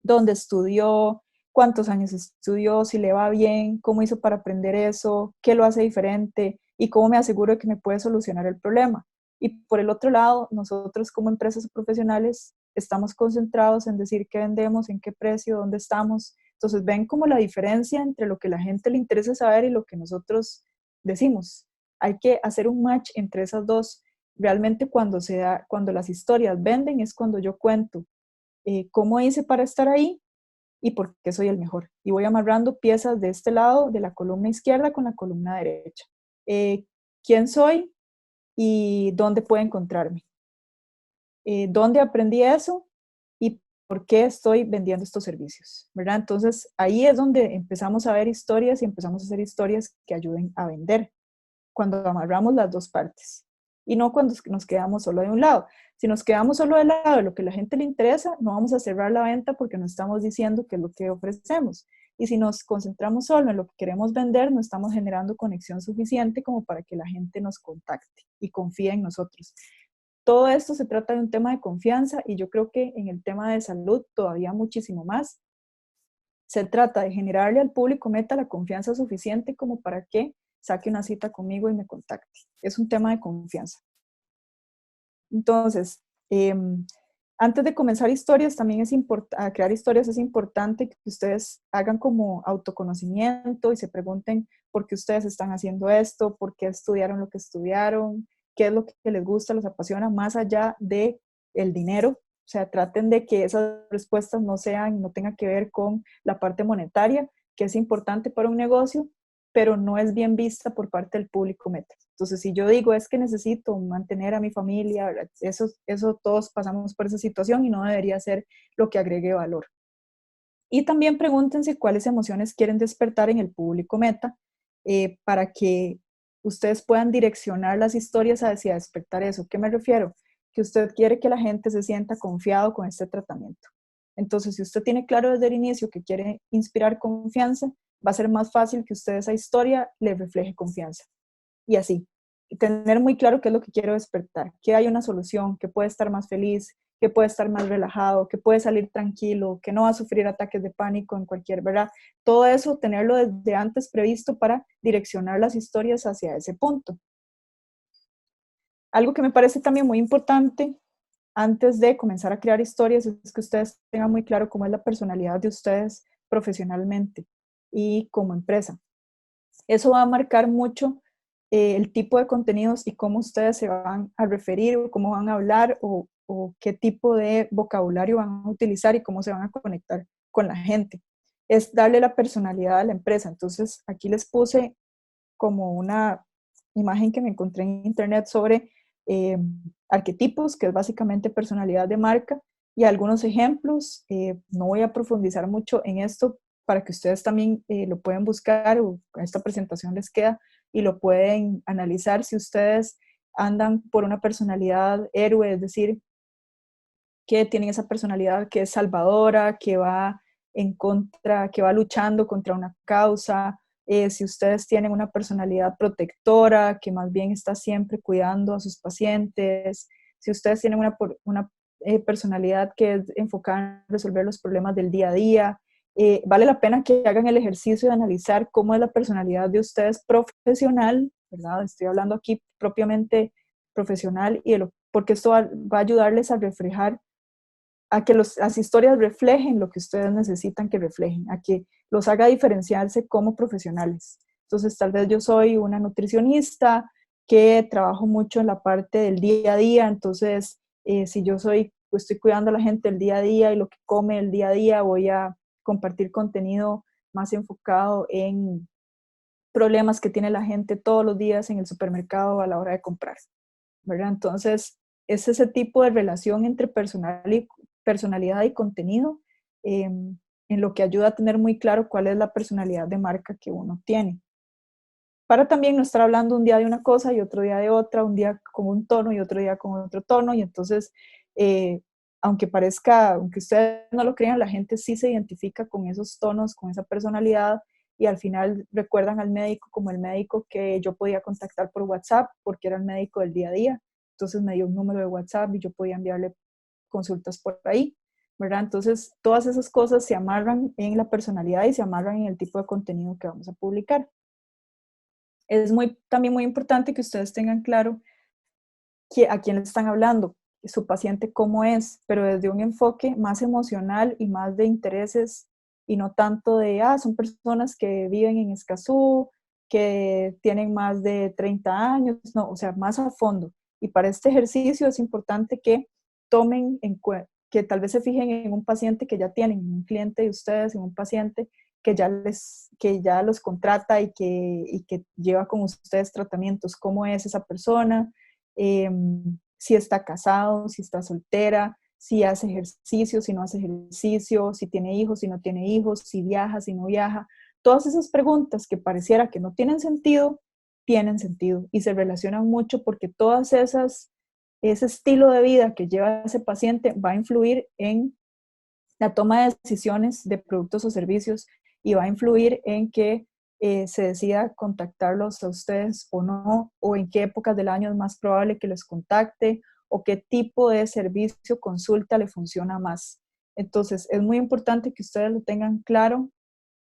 dónde estudió, cuántos años estudió, si le va bien, cómo hizo para aprender eso, qué lo hace diferente y cómo me aseguro de que me puede solucionar el problema. Y por el otro lado, nosotros como empresas profesionales estamos concentrados en decir qué vendemos, en qué precio, dónde estamos. Entonces ven como la diferencia entre lo que a la gente le interesa saber y lo que nosotros decimos. Hay que hacer un match entre esas dos. Realmente cuando las historias venden es cuando yo cuento cómo hice para estar ahí y por qué soy el mejor. Y voy amarrando piezas de este lado, de la columna izquierda con la columna derecha. Eh, ¿Quién soy y dónde puedo encontrarme? ¿Dónde aprendí eso y por qué estoy vendiendo estos servicios? ¿Verdad? Entonces ahí es donde empezamos a ver historias y empezamos a hacer historias que ayuden a vender, cuando amarramos las dos partes. Y no cuando nos quedamos solo de un lado. Si nos quedamos solo del lado de lo que a la gente le interesa, no vamos a cerrar la venta porque no estamos diciendo qué es lo que ofrecemos. Y si nos concentramos solo en lo que queremos vender, no estamos generando conexión suficiente como para que la gente nos contacte y confíe en nosotros. Todo esto se trata de un tema de confianza y yo creo que en el tema de salud todavía muchísimo más. Se trata de generarle al público meta la confianza suficiente como para que saque una cita conmigo y me contacte. Es un tema de confianza. Entonces, antes de comenzar historias, también a crear historias es importante que ustedes hagan como autoconocimiento y se pregunten por qué ustedes están haciendo esto, por qué estudiaron lo que estudiaron, qué es lo que les gusta, los apasiona, más allá de el dinero. O sea, traten de que esas respuestas no tengan que ver con la parte monetaria, que es importante para un negocio, pero no es bien vista por parte del público meta. Entonces, si yo digo es que necesito mantener a mi familia, eso todos pasamos por esa situación y no debería ser lo que agregue valor. Y también pregúntense cuáles emociones quieren despertar en el público meta para que ustedes puedan direccionar las historias hacia despertar eso. ¿Qué me refiero? Que usted quiere que la gente se sienta confiado con este tratamiento. Entonces, si usted tiene claro desde el inicio que quiere inspirar confianza, va a ser más fácil que usted esa historia le refleje confianza. Y así, y tener muy claro qué es lo que quiero despertar, que hay una solución, que puede estar más feliz, que puede estar más relajado, que puede salir tranquilo, que no va a sufrir ataques de pánico en cualquier, ¿verdad? Todo eso, tenerlo desde antes previsto para direccionar las historias hacia ese punto. Algo que me parece también muy importante antes de comenzar a crear historias es que ustedes tengan muy claro cómo es la personalidad de ustedes profesionalmente y como empresa. Eso va a marcar mucho el tipo de contenidos y cómo ustedes se van a referir o cómo van a hablar o qué tipo de vocabulario van a utilizar y cómo se van a conectar con la gente. Es darle la personalidad a la empresa. Entonces, aquí les puse como una imagen que me encontré en internet sobre arquetipos, que es básicamente personalidad de marca, y algunos ejemplos. No voy a profundizar mucho en esto para que ustedes también lo pueden buscar o esta presentación les queda y lo pueden analizar si ustedes andan por una personalidad héroe, es decir, que tienen esa personalidad que es salvadora, que va en contra, que va luchando contra una causa, si ustedes tienen una personalidad protectora, que más bien está siempre cuidando a sus pacientes, si ustedes tienen una personalidad que es enfocada en resolver los problemas del día a día, vale la pena que hagan el ejercicio de analizar cómo es la personalidad de ustedes profesional, ¿verdad? Estoy hablando aquí propiamente profesional porque esto va a ayudarles a reflejar a que las historias reflejen lo que ustedes necesitan que reflejen, a que los haga diferenciarse como profesionales. Entonces, tal vez yo soy una nutricionista que trabajo mucho en la parte del día a día, entonces, si yo pues estoy cuidando a la gente el día a día y lo que come el día a día, voy a compartir contenido más enfocado en problemas que tiene la gente todos los días en el supermercado a la hora de comprar, ¿verdad? Entonces, es ese tipo de relación entre personalidad y contenido en lo que ayuda a tener muy claro cuál es la personalidad de marca que uno tiene. para también no estar hablando un día de una cosa y otro día de otra, un día con un tono y otro día con otro tono, y entonces, aunque parezca, aunque ustedes no lo crean, la gente sí se identifica con esos tonos, con esa personalidad, y al final recuerdan al médico como el médico que yo podía contactar por WhatsApp porque era el médico del día a día. Entonces me dio un número de WhatsApp y yo podía enviarle consultas por ahí, ¿verdad? Entonces todas esas cosas se amarran en la personalidad y se amarran en el tipo de contenido que vamos a publicar. Es también muy importante que ustedes tengan claro a quién le están hablando, su paciente cómo es, pero desde un enfoque más emocional y más de intereses y no tanto de, son personas que viven en Escazú, que tienen más de 30 años, no, o sea, más a fondo. Y para este ejercicio es importante que tomen en cuenta, que tal vez se fijen en un paciente que ya tienen, en un cliente de ustedes, en un paciente que ya los contrata y que lleva con ustedes tratamientos, cómo es esa persona, si está casado, si está soltera, si hace ejercicio, si no hace ejercicio, si tiene hijos, si no tiene hijos, si viaja, si no viaja. Todas esas preguntas que pareciera que no tienen sentido y se relacionan mucho porque ese estilo de vida que lleva ese paciente va a influir en la toma de decisiones de productos o servicios y va a influir en que se decida contactarlos a ustedes o no, o en qué épocas del año es más probable que les contacte, o qué tipo de servicio, consulta le funciona más. Entonces, es muy importante que ustedes lo tengan claro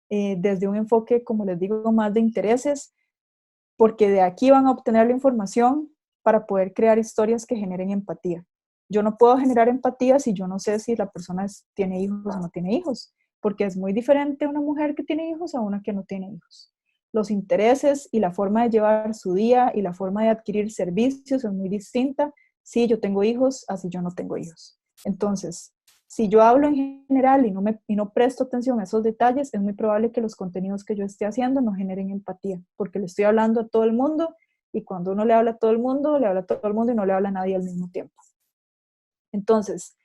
desde un enfoque, como les digo, más de intereses, porque de aquí van a obtener la información para poder crear historias que generen empatía. Yo no puedo generar empatía si yo no sé si la persona tiene hijos o no tiene hijos, porque es muy diferente una mujer que tiene hijos a una que no tiene hijos. Los intereses y la forma de llevar su día y la forma de adquirir servicios es muy distinta si yo tengo hijos a si yo no tengo hijos. Entonces, si yo hablo en general y no presto atención a esos detalles, es muy probable que los contenidos que yo esté haciendo no generen empatía, porque le estoy hablando a todo el mundo y cuando uno le habla a todo el mundo, le habla a todo el mundo y no le habla a nadie al mismo tiempo. Entonces,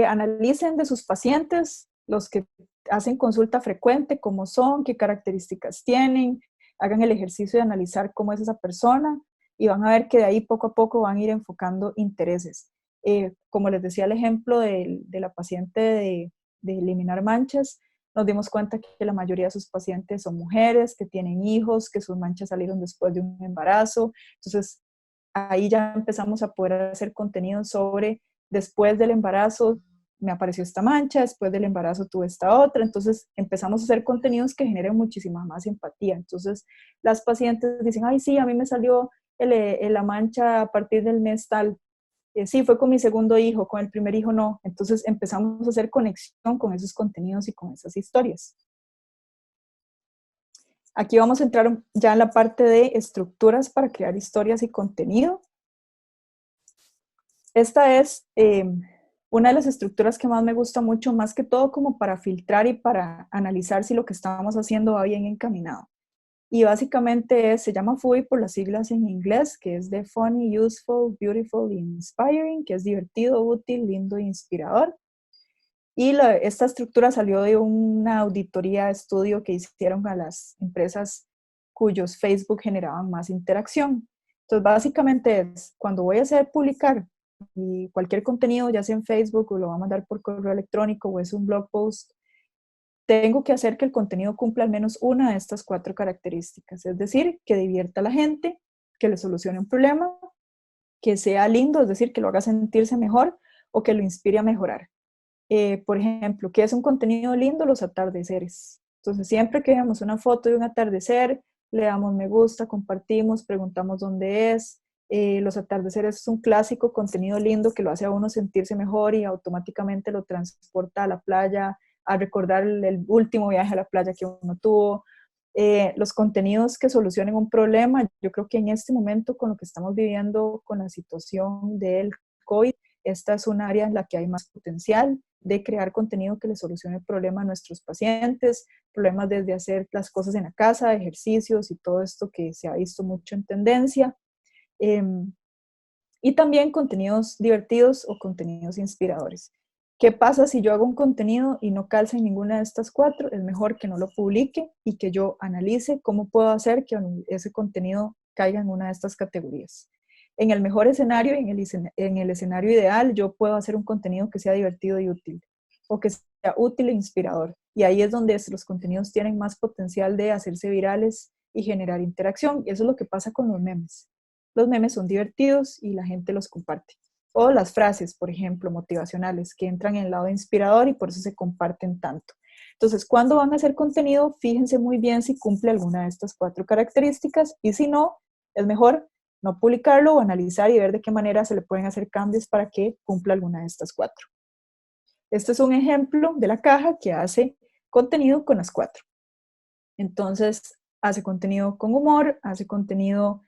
analicen de sus pacientes, los que hacen consulta frecuente, cómo son, qué características tienen, hagan el ejercicio de analizar cómo es esa persona y van a ver que de ahí poco a poco van a ir enfocando intereses. Como les decía el ejemplo de la paciente de eliminar manchas, nos dimos cuenta que la mayoría de sus pacientes son mujeres, que tienen hijos, que sus manchas salieron después de un embarazo. Entonces, ahí ya empezamos a poder hacer contenido sobre después del embarazo me apareció esta mancha, después del embarazo tuve esta otra, entonces empezamos a hacer contenidos que generen muchísima más empatía. Entonces las pacientes dicen, ay, sí, a mí me salió la mancha a partir del mes tal. Sí, fue con mi segundo hijo, con el primer hijo no. Entonces empezamos a hacer conexión con esos contenidos y con esas historias. Aquí vamos a entrar ya en la parte de estructuras para crear historias y contenido. Esta es una de las estructuras que más me gusta mucho, más que todo como para filtrar y para analizar si lo que estamos haciendo va bien encaminado. Y básicamente se llama FUI por las siglas en inglés, que es de Funny, Useful, Beautiful y Inspiring, que es divertido, útil, lindo e inspirador. Y esta estructura salió de una auditoría, estudio que hicieron a las empresas cuyos Facebook generaban más interacción. Entonces, básicamente es, cuando voy a hacer publicar y cualquier contenido, ya sea en Facebook o lo va a mandar por correo electrónico o es un blog post, tengo que hacer que el contenido cumpla al menos una de estas 4 características. Es decir, que divierta a la gente, que le solucione un problema, que sea lindo, es decir, que lo haga sentirse mejor o que lo inspire a mejorar. Por ejemplo, ¿qué es un contenido lindo? Los atardeceres. Entonces, siempre que vemos una foto de un atardecer, le damos me gusta, compartimos, preguntamos dónde es. Los atardeceres es un clásico contenido lindo que lo hace a uno sentirse mejor y automáticamente lo transporta a la playa, a recordar el último viaje a la playa que uno tuvo. Los contenidos que solucionen un problema, yo creo que en este momento con lo que estamos viviendo con la situación del COVID, esta es un área en la que hay más potencial de crear contenido que le solucione el problema a nuestros pacientes, problemas desde hacer las cosas en la casa, ejercicios y todo esto que se ha visto mucho en tendencia. Y también contenidos divertidos o contenidos inspiradores. ¿Qué pasa si yo hago un contenido y no calza en ninguna de estas cuatro? Es mejor que no lo publique y que yo analice cómo puedo hacer que ese contenido caiga en una de estas categorías. En el mejor escenario, en el escenario ideal, yo puedo hacer un contenido que sea divertido y útil, o que sea útil e inspirador. Y ahí es donde los contenidos tienen más potencial de hacerse virales y generar interacción. Y eso es lo que pasa con los memes. Los memes son divertidos y la gente los comparte. O las frases, por ejemplo, motivacionales, que entran en el lado inspirador y por eso se comparten tanto. Entonces, cuando van a hacer contenido, fíjense muy bien si cumple alguna de estas cuatro características y si no, es mejor no publicarlo o analizar y ver de qué manera se le pueden hacer cambios para que cumpla alguna de estas cuatro. Este es un ejemplo de la caja que hace contenido con las cuatro. Entonces, hace contenido con humor, hace contenido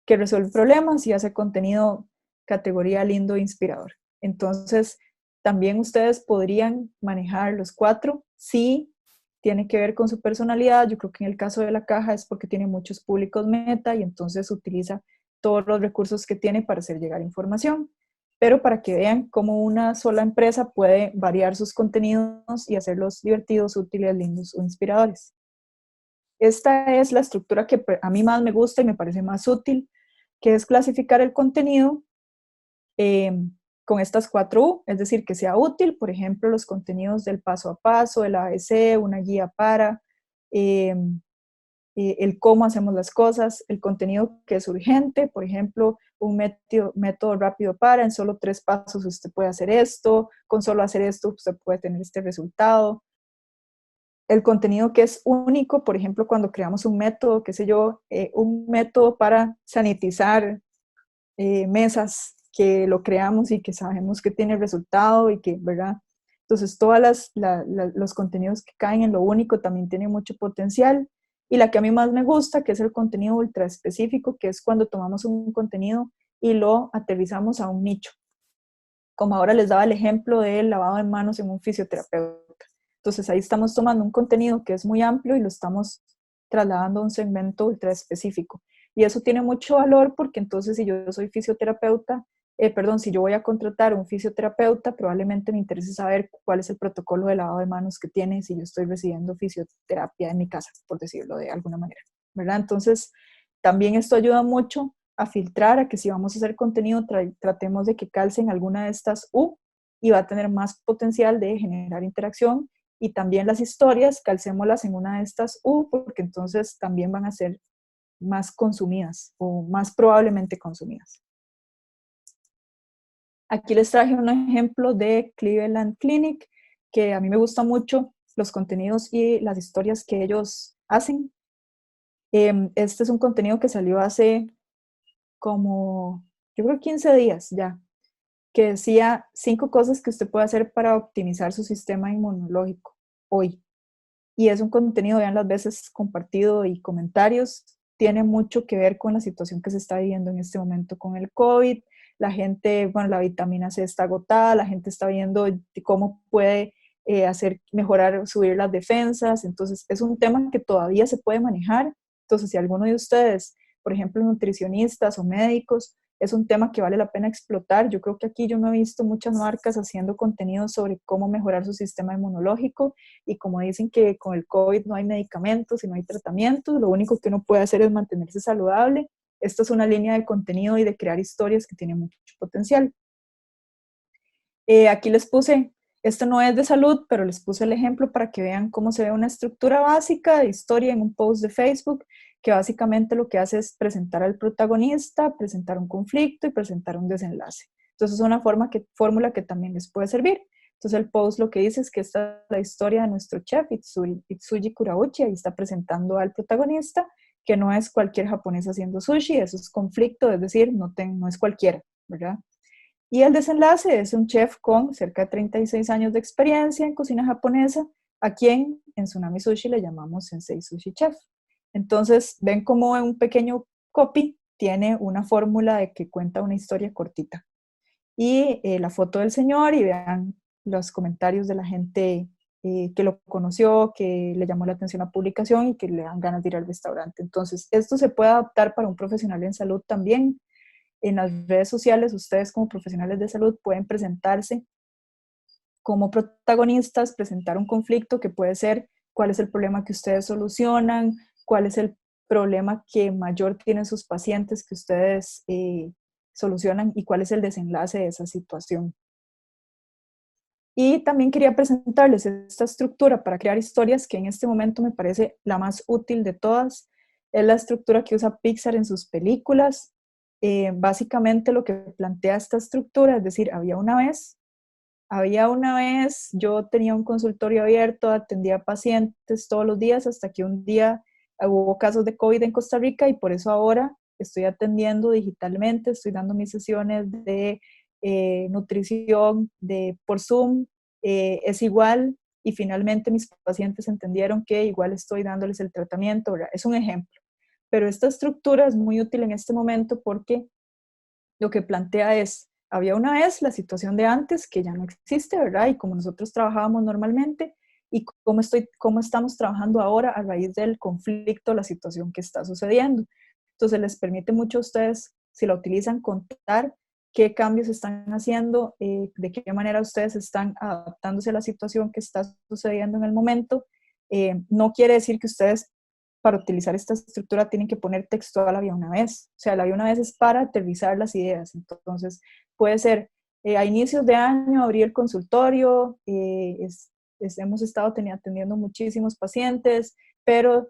que resuelve problemas y hace contenido categoría lindo e inspirador. Entonces, también ustedes podrían manejar los cuatro si tiene que ver con su personalidad. Yo creo que en el caso de la caja es porque tiene muchos públicos meta y entonces utiliza todos los recursos que tiene para hacer llegar información. Pero para que vean cómo una sola empresa puede variar sus contenidos y hacerlos divertidos, útiles, lindos o inspiradores. Esta es la estructura que a mí más me gusta y me parece más útil, que es clasificar el contenido eh, con estas cuatro U, es decir, que sea útil, por ejemplo, los contenidos del paso a paso, el ABC, una guía para, eh, el cómo hacemos las cosas, el contenido que es urgente, por ejemplo, un método rápido para, en solo 3 pasos usted puede hacer esto, con solo hacer esto usted puede tener este resultado. El contenido que es único, por ejemplo, cuando creamos un método, qué sé yo, un método para sanitizar mesas, que lo creamos y que sabemos que tiene resultado y que, ¿verdad? Entonces, todos los contenidos que caen en lo único también tienen mucho potencial. Y la que a mí más me gusta, que es el contenido ultra específico, que es cuando tomamos un contenido y lo aterrizamos a un nicho. Como ahora les daba el ejemplo del lavado de manos en un fisioterapeuta. Entonces ahí estamos tomando un contenido que es muy amplio y lo estamos trasladando a un segmento ultra específico. Y eso tiene mucho valor porque entonces si yo soy fisioterapeuta, si yo voy a contratar un fisioterapeuta, probablemente me interese saber cuál es el protocolo de lavado de manos que tiene si yo estoy recibiendo fisioterapia en mi casa, por decirlo de alguna manera, ¿verdad? Entonces, también esto ayuda mucho a filtrar, a que si vamos a hacer contenido, tratemos de que calcen alguna de estas U y va a tener más potencial de generar interacción. Y también las historias, calcémoslas en una de estas U, porque entonces también van a ser más consumidas o más probablemente consumidas. Aquí les traje un ejemplo de Cleveland Clinic, que a mí me gusta mucho los contenidos y las historias que ellos hacen. Este es un contenido que salió hace como, yo creo 15 días ya, que decía 5 cosas que usted puede hacer para optimizar su sistema inmunológico hoy. Y es un contenido, vean las veces compartido y comentarios, tiene mucho que ver con la situación que se está viviendo en este momento con el COVID. La gente, bueno, la vitamina C está agotada, la gente está viendo cómo puede mejorar, subir las defensas. Entonces, es un tema que todavía se puede manejar. Entonces, si alguno de ustedes, por ejemplo, nutricionistas o médicos, es un tema que vale la pena explotar. Yo creo que aquí yo no he visto muchas marcas haciendo contenido sobre cómo mejorar su sistema inmunológico y como dicen que con el COVID no hay medicamentos y no hay tratamientos, lo único que uno puede hacer es mantenerse saludable. Esto es una línea de contenido y de crear historias que tiene mucho potencial. Aquí les puse, esto no es de salud, pero les puse el ejemplo para que vean cómo se ve una estructura básica de historia en un post de Facebook, que básicamente lo que hace es presentar al protagonista, presentar un conflicto y presentar un desenlace. Entonces es una fórmula que también les puede servir. Entonces el post lo que dice es que esta es la historia de nuestro chef Itsuji Kurauchi, ahí está presentando al protagonista, que no es cualquier japonés haciendo sushi, eso es conflicto, es decir, no es cualquiera, ¿verdad? Y el desenlace es un chef con cerca de 36 años de experiencia en cocina japonesa, a quien en Tsunami Sushi le llamamos Sensei Sushi Chef. Entonces, ven cómo un pequeño copy tiene una fórmula de que cuenta una historia cortita. Y la foto del señor y vean los comentarios de la gente que lo conoció, que le llamó la atención la publicación y que le dan ganas de ir al restaurante. Entonces, esto se puede adaptar para un profesional en salud también. En las redes sociales, ustedes como profesionales de salud pueden presentarse como protagonistas presentar un conflicto que puede ser cuál es el problema que ustedes solucionan, cuál es el problema que mayor tienen sus pacientes que ustedes solucionan y cuál es el desenlace de esa situación. Y también quería presentarles esta estructura para crear historias que en este momento me parece la más útil de todas. Es la estructura que usa Pixar en sus películas. Básicamente lo que plantea esta estructura, es decir, había una vez, yo tenía un consultorio abierto, atendía pacientes todos los días hasta que un día hubo casos de COVID en Costa Rica y por eso ahora estoy atendiendo digitalmente, estoy dando mis sesiones de nutrición por Zoom, es igual y finalmente mis pacientes entendieron que igual estoy dándoles el tratamiento, ¿verdad? Es un ejemplo. Pero esta estructura es muy útil en este momento porque lo que plantea es, había una vez la situación de antes que ya no existe, ¿verdad? Y como nosotros trabajábamos normalmente y cómo estamos trabajando ahora a raíz del conflicto, la situación que está sucediendo. Entonces les permite mucho a ustedes, si la utilizan, contar qué cambios están haciendo, de qué manera ustedes están adaptándose a la situación que está sucediendo en el momento. No quiere decir que ustedes para utilizar esta estructura tienen que poner textual había una vez. O sea, la había una vez es para aterrizar las ideas. Entonces, puede ser a inicios de año abrir el consultorio, hemos estado atendiendo muchísimos pacientes, pero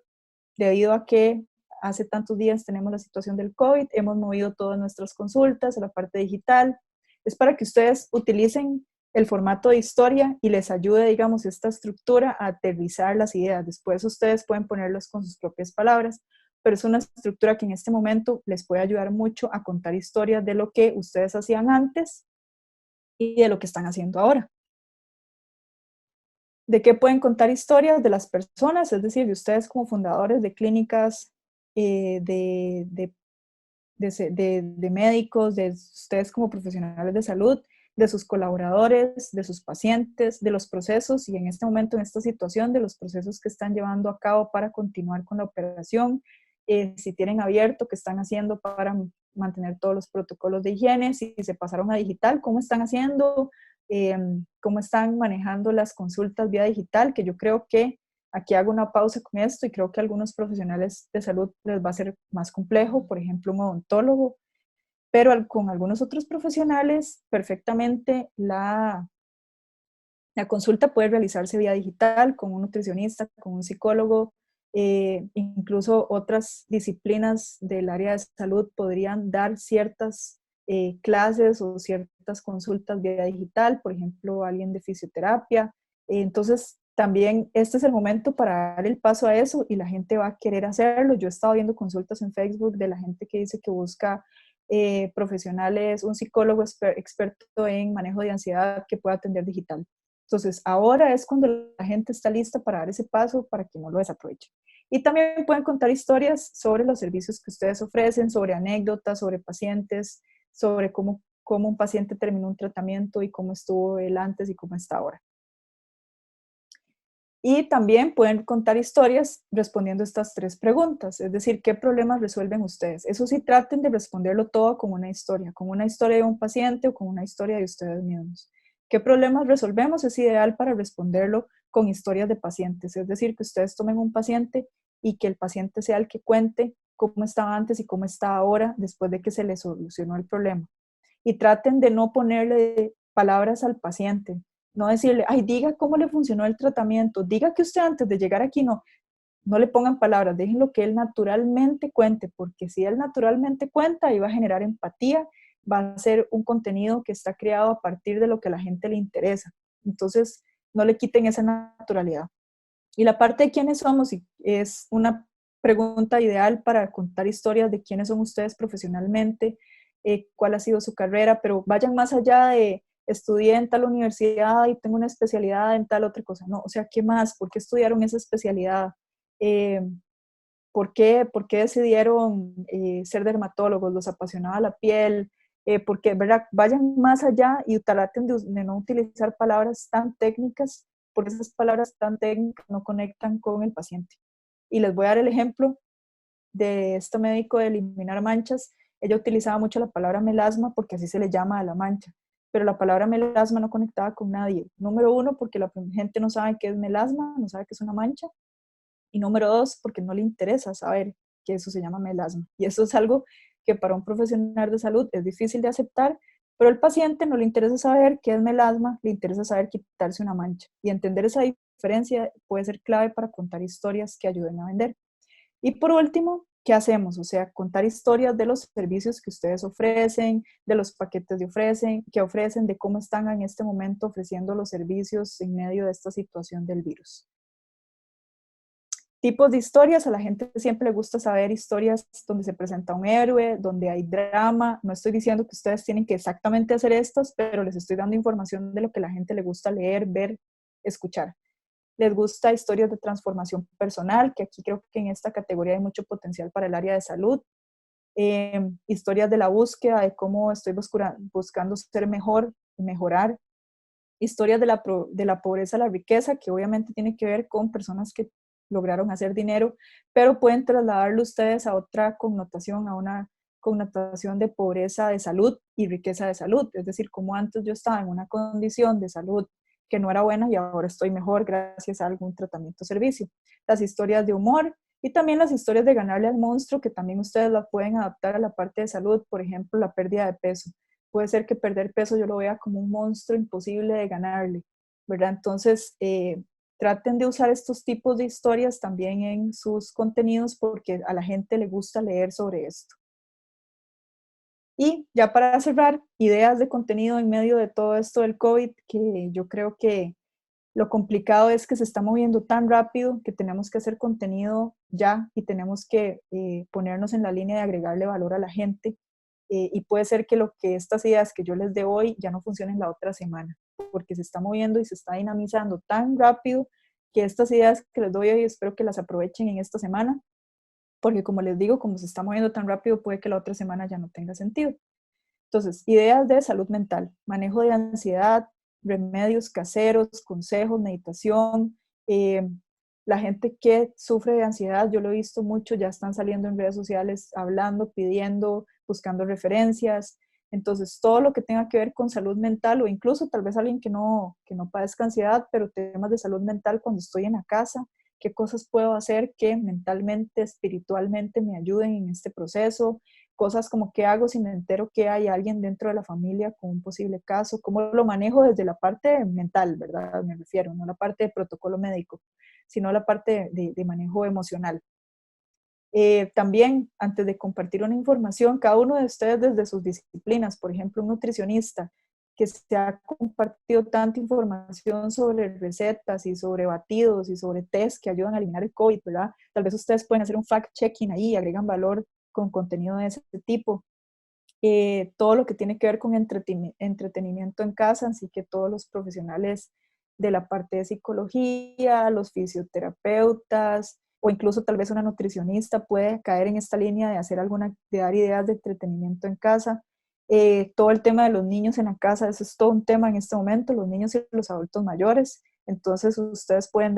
debido a que hace tantos días tenemos la situación del COVID, hemos movido todas nuestras consultas a la parte digital. Es para que ustedes utilicen el formato de historia y les ayude, digamos, esta estructura a aterrizar las ideas. Después ustedes pueden ponerlas con sus propias palabras, pero es una estructura que en este momento les puede ayudar mucho a contar historias de lo que ustedes hacían antes y de lo que están haciendo ahora. ¿De qué pueden contar historias? De las personas, es decir, de ustedes como fundadores de clínicas, de médicos, de ustedes como profesionales de salud, de sus colaboradores, de sus pacientes, de los procesos y en este momento, en esta situación, de los procesos que están llevando a cabo para continuar con la operación, si tienen abierto, qué están haciendo para mantener todos los protocolos de higiene, si se pasaron a digital, cómo están haciendo, cómo están manejando las consultas vía digital, que yo creo que aquí hago una pausa con esto y creo que a algunos profesionales de salud les va a ser más complejo, por ejemplo, un odontólogo, pero con algunos otros profesionales perfectamente la consulta puede realizarse vía digital con un nutricionista, con un psicólogo, incluso otras disciplinas del área de salud podrían dar ciertas clases o ciertas consultas vía digital, por ejemplo, alguien de fisioterapia. Entonces, también este es el momento para dar el paso a eso y la gente va a querer hacerlo. Yo he estado viendo consultas en Facebook de la gente que dice que busca profesionales, un psicólogo experto en manejo de ansiedad que pueda atender digital. Entonces, ahora es cuando la gente está lista para dar ese paso para que no lo desaprovechen. Y también pueden contar historias sobre los servicios que ustedes ofrecen, sobre anécdotas, sobre pacientes, sobre cómo un paciente terminó un tratamiento y cómo estuvo él antes y cómo está ahora. Y también pueden contar historias respondiendo estas tres preguntas, es decir, ¿qué problemas resuelven ustedes? Eso sí, traten de responderlo todo con una historia de un paciente o con una historia de ustedes mismos. ¿Qué problemas resolvemos? Es ideal para responderlo con historias de pacientes, es decir, que ustedes tomen un paciente y que el paciente sea el que cuente cómo estaba antes y cómo está ahora después de que se le solucionó el problema. Y traten de no ponerle palabras al paciente, no decirle, ay, diga cómo le funcionó el tratamiento, diga que usted antes de llegar aquí no le pongan palabras, déjenlo que él naturalmente cuente, porque si él naturalmente cuenta, ahí va a generar empatía, va a ser un contenido que está creado a partir de lo que a la gente le interesa. Entonces, no le quiten esa naturalidad. Y la parte de quiénes somos es una pregunta ideal para contar historias de quiénes son ustedes profesionalmente, cuál ha sido su carrera, pero vayan más allá de estudié en tal universidad y tengo una especialidad en tal otra cosa. No, o sea, ¿qué más? ¿Por qué estudiaron esa especialidad? Eh, ¿Por qué decidieron ser dermatólogos? ¿Los apasionaba la piel? Porque, ¿verdad? Vayan más allá y traten de no utilizar palabras tan técnicas, porque esas palabras tan técnicas no conectan con el paciente. Y les voy a dar el ejemplo de este médico de eliminar manchas. Ella utilizaba mucho la palabra melasma porque así se le llama a la mancha. pero la palabra melasma no conectaba con nadie. Número uno, porque la gente no sabe qué es melasma, no sabe qué es una mancha. Y número dos, porque no le interesa saber que eso se llama melasma. Y eso es algo que para un profesional de salud es difícil de aceptar, pero al paciente no le interesa saber qué es melasma, le interesa saber quitarse una mancha. Y entender esa diferencia puede ser clave para contar historias que ayuden a vender. Y por último, ¿qué hacemos? O sea, contar historias de los servicios que ustedes ofrecen, de los paquetes que ofrecen, de cómo están en este momento ofreciendo los servicios en medio de esta situación del virus. Tipos de historias, a la gente siempre le gusta saber historias donde se presenta un héroe, donde hay drama. No estoy diciendo que ustedes tienen que exactamente hacer estas, pero les estoy dando información de lo que a la gente le gusta leer, ver, escuchar. Les gusta historias de transformación personal, que aquí creo que en esta categoría hay mucho potencial para el área de salud. Historias de la búsqueda, de cómo estoy buscando ser mejor, mejorar. Historias de la pobreza a la riqueza, que obviamente tiene que ver con personas que lograron hacer dinero, pero pueden trasladarlo ustedes a otra connotación, a una connotación de pobreza de salud y riqueza de salud. Es decir, como antes yo estaba en una condición de salud que no era buena y ahora estoy mejor gracias a algún tratamiento o servicio. Las historias de humor y también las historias de ganarle al monstruo, que también ustedes la pueden adaptar a la parte de salud, por ejemplo, la pérdida de peso. Puede ser que perder peso yo lo vea como un monstruo imposible de ganarle, ¿verdad? Entonces, traten de usar estos tipos de historias también en sus contenidos porque a la gente le gusta leer sobre esto. Y ya para cerrar, ideas de contenido en medio de todo esto del COVID, que yo creo que lo complicado es que se está moviendo tan rápido que tenemos que hacer contenido ya y tenemos que ponernos en la línea de agregarle valor a la gente. Y puede ser que lo que estas ideas que yo les dé hoy ya no funcionen la otra semana, porque se está moviendo y se está dinamizando tan rápido que estas ideas que les doy hoy espero que las aprovechen en esta semana, porque como les digo, como se está moviendo tan rápido, puede que la otra semana ya no tenga sentido. Entonces, ideas de salud mental, manejo de ansiedad, remedios caseros, consejos, meditación. La gente que sufre de ansiedad, yo lo he visto mucho, ya están saliendo en redes sociales hablando, pidiendo, buscando referencias. Entonces, todo lo que tenga que ver con salud mental o incluso tal vez alguien que no padezca ansiedad, pero temas de salud mental cuando estoy en la casa, qué cosas puedo hacer que mentalmente, espiritualmente me ayuden en este proceso, cosas como qué hago si me entero que hay alguien dentro de la familia con un posible caso, cómo lo manejo desde la parte mental, ¿verdad? Me refiero, no la parte de protocolo médico, sino la parte de manejo emocional. También, antes de compartir una información, cada uno de ustedes desde sus disciplinas, por ejemplo, un nutricionista, que se ha compartido tanta información sobre recetas y sobre batidos y sobre test que ayudan a eliminar el COVID, ¿verdad? Tal vez ustedes pueden hacer un fact-checking ahí, agregan valor con contenido de ese tipo. Todo lo que tiene que ver con entretenimiento en casa, así que todos los profesionales de la parte de psicología, los fisioterapeutas o incluso tal vez una nutricionista puede caer en esta línea de hacer de dar ideas de entretenimiento en casa. Todo el tema de los niños en la casa, eso es todo un tema en este momento, los niños y los adultos mayores. Entonces ustedes pueden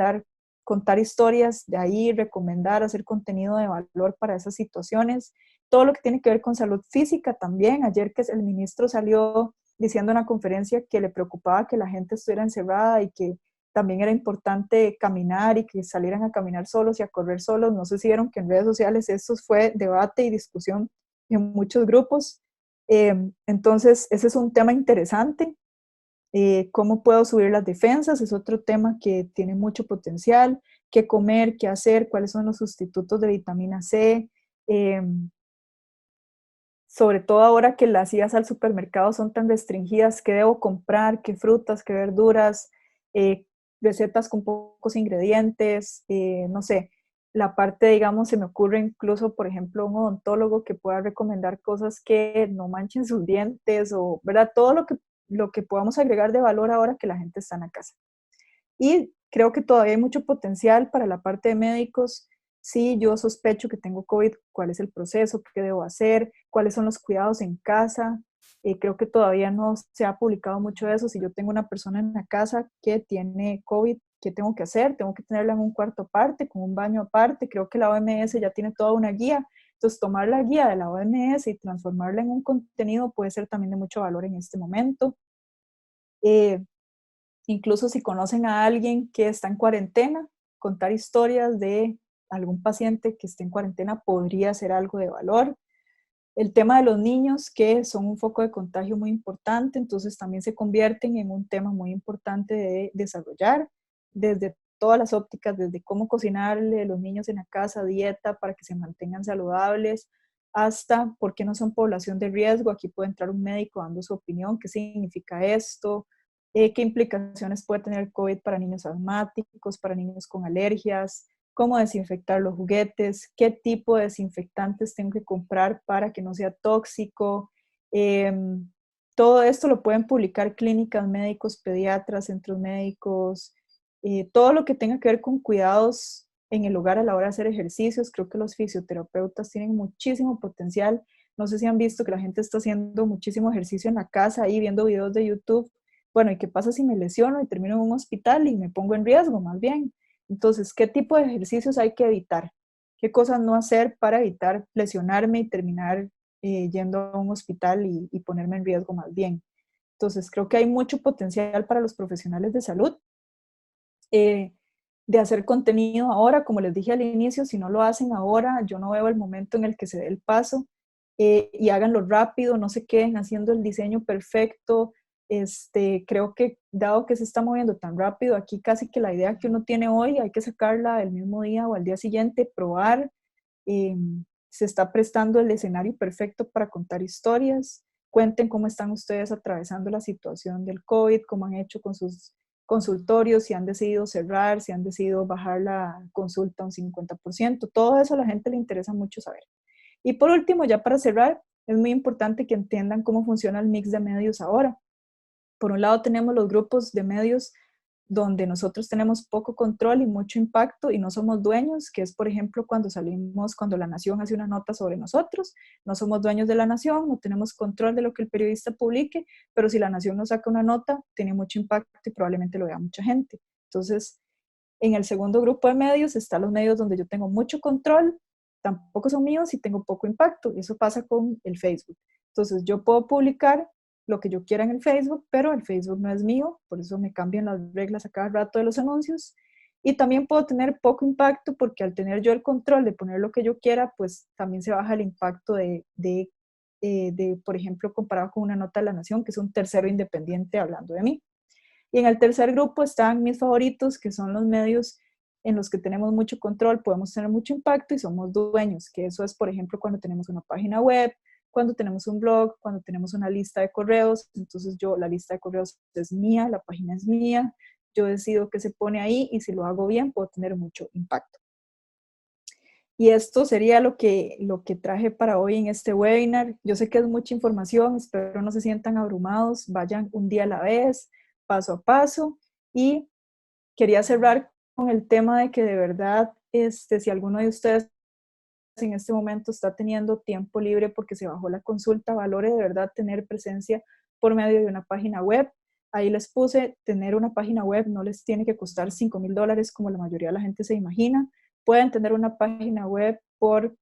contar historias de ahí, recomendar, hacer contenido de valor para esas situaciones. Todo lo que tiene que ver con salud física también. Ayer que el ministro salió diciendo en una conferencia que le preocupaba que la gente estuviera encerrada y que también era importante caminar y que salieran a caminar solos y a correr solos. No sé si vieron que en redes sociales esto fue debate y discusión en muchos grupos. Entonces, ese es un tema interesante. ¿Cómo puedo subir las defensas? Es otro tema que tiene mucho potencial. ¿Qué comer? ¿Qué hacer? ¿Cuáles son los sustitutos de vitamina C? Sobre todo ahora que las idas al supermercado son tan restringidas, qué debo comprar, qué frutas, qué verduras, eh, recetas con pocos ingredientes, no sé, la parte, digamos, se me ocurre incluso, por ejemplo, un odontólogo que pueda recomendar cosas que no manchen sus dientes o, ¿verdad? Todo lo que podamos agregar de valor ahora que la gente está en la casa. Y creo que todavía hay mucho potencial para la parte de médicos. Si yo sospecho que tengo COVID, ¿cuál es el proceso? ¿Qué debo hacer? ¿Cuáles son los cuidados en casa? Creo que todavía no se ha publicado mucho de eso. Si yo tengo una persona en la casa que tiene COVID, ¿qué tengo que hacer? Tengo que tenerla en un cuarto aparte, con un baño aparte. Creo que la OMS ya tiene toda una guía. Entonces, tomar la guía de la OMS y transformarla en un contenido puede ser también de mucho valor en este momento. Incluso si conocen a alguien que está en cuarentena, contar historias de algún paciente que esté en cuarentena podría ser algo de valor. El tema de los niños, que son un foco de contagio muy importante, entonces también se convierten en un tema muy importante de desarrollar desde todas las ópticas, desde cómo cocinarle a los niños en la casa, dieta para que se mantengan saludables, hasta por qué no son población de riesgo. Aquí puede entrar un médico dando su opinión, qué significa esto, qué implicaciones puede tener el COVID para niños asmáticos, para niños con alergias, cómo desinfectar los juguetes, qué tipo de desinfectantes tengo que comprar para que no sea tóxico. Todo esto lo pueden publicar clínicas, médicos, pediatras, centros médicos, todo lo que tenga que ver con cuidados en el hogar a la hora de hacer ejercicios. Creo que los fisioterapeutas tienen muchísimo potencial. No sé si han visto que la gente está haciendo muchísimo ejercicio en la casa, ahí viendo videos de YouTube. Bueno, ¿y qué pasa si me lesiono y termino en un hospital y me pongo en riesgo más bien? Entonces, ¿qué tipo de ejercicios hay que evitar? ¿Qué cosas no hacer para evitar lesionarme y terminar yendo a un hospital y ponerme en riesgo más bien? Entonces, creo que hay mucho potencial para los profesionales de salud de hacer contenido ahora. Como les dije al inicio, si no lo hacen ahora, yo no veo el momento en el que se dé el paso, y háganlo rápido, no se queden haciendo el diseño perfecto. Creo que dado que se está moviendo tan rápido, aquí casi que la idea que uno tiene hoy hay que sacarla el mismo día o al día siguiente, probar. eh, Se está prestando el escenario perfecto para contar historias. Cuenten cómo están ustedes atravesando la situación del COVID, cómo han hecho con sus consultorios, si han decidido cerrar, si han decidido bajar la consulta un 50%. Todo eso a la gente le interesa mucho saber. Y por último, ya para cerrar, es muy importante que entiendan cómo funciona el mix de medios ahora. Por un lado tenemos los grupos de medios donde nosotros tenemos poco control y mucho impacto y no somos dueños, que es por ejemplo cuando salimos, cuando La Nación hace una nota sobre nosotros, no somos dueños de La Nación, no tenemos control de lo que el periodista publique, pero si La Nación nos saca una nota, tiene mucho impacto y probablemente lo vea mucha gente. Entonces, en el segundo grupo de medios están los medios donde yo tengo mucho control, tampoco son míos y tengo poco impacto. Y eso pasa con el Facebook. Entonces yo puedo publicar lo que yo quiera en el Facebook, pero el Facebook no es mío, por eso me cambian las reglas a cada rato de los anuncios. Y también puedo tener poco impacto porque al tener yo el control de poner lo que yo quiera, pues también se baja el impacto por ejemplo, comparado con una nota de La Nación, que es un tercero independiente hablando de mí. Y en el tercer grupo están mis favoritos, que son los medios en los que tenemos mucho control, podemos tener mucho impacto y somos dueños, que eso es, por ejemplo, cuando tenemos una página web, cuando tenemos un blog, cuando tenemos una lista de correos. Entonces la lista de correos es mía, la página es mía, yo decido qué se pone ahí y si lo hago bien puedo tener mucho impacto. Y esto sería lo que traje para hoy en este webinar. Yo sé que es mucha información, espero no se sientan abrumados, vayan un día a la vez, paso a paso. Y quería cerrar con el tema de que de verdad, si alguno de ustedes en este momento está teniendo tiempo libre porque se bajó la consulta, valore de verdad tener presencia por medio de una página web. Ahí les puse, tener una página web no les tiene que costar $5,000 como la mayoría de la gente se imagina. Pueden tener una página web por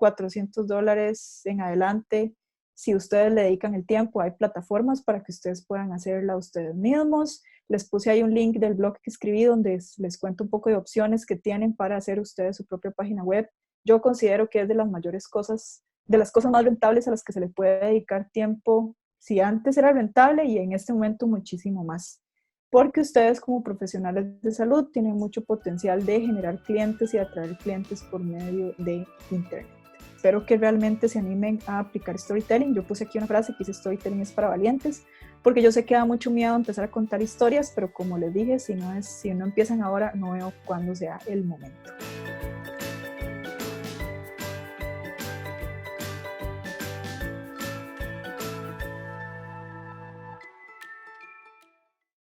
$400 en adelante. Si ustedes le dedican el tiempo, hay plataformas para que ustedes puedan hacerla ustedes mismos. Les puse ahí un link del blog que escribí donde les cuento un poco de opciones que tienen para hacer ustedes su propia página web. Yo considero que es de las mayores cosas, de las cosas más rentables a las que se le puede dedicar tiempo, si antes era rentable y en este momento muchísimo más. Porque ustedes como profesionales de salud tienen mucho potencial de generar clientes y atraer clientes por medio de Internet. Espero que realmente se animen a aplicar storytelling. Yo puse aquí una frase que dice: storytelling es para valientes, porque yo sé que da mucho miedo empezar a contar historias, pero como les dije, si no empiezan ahora, no veo cuándo sea el momento.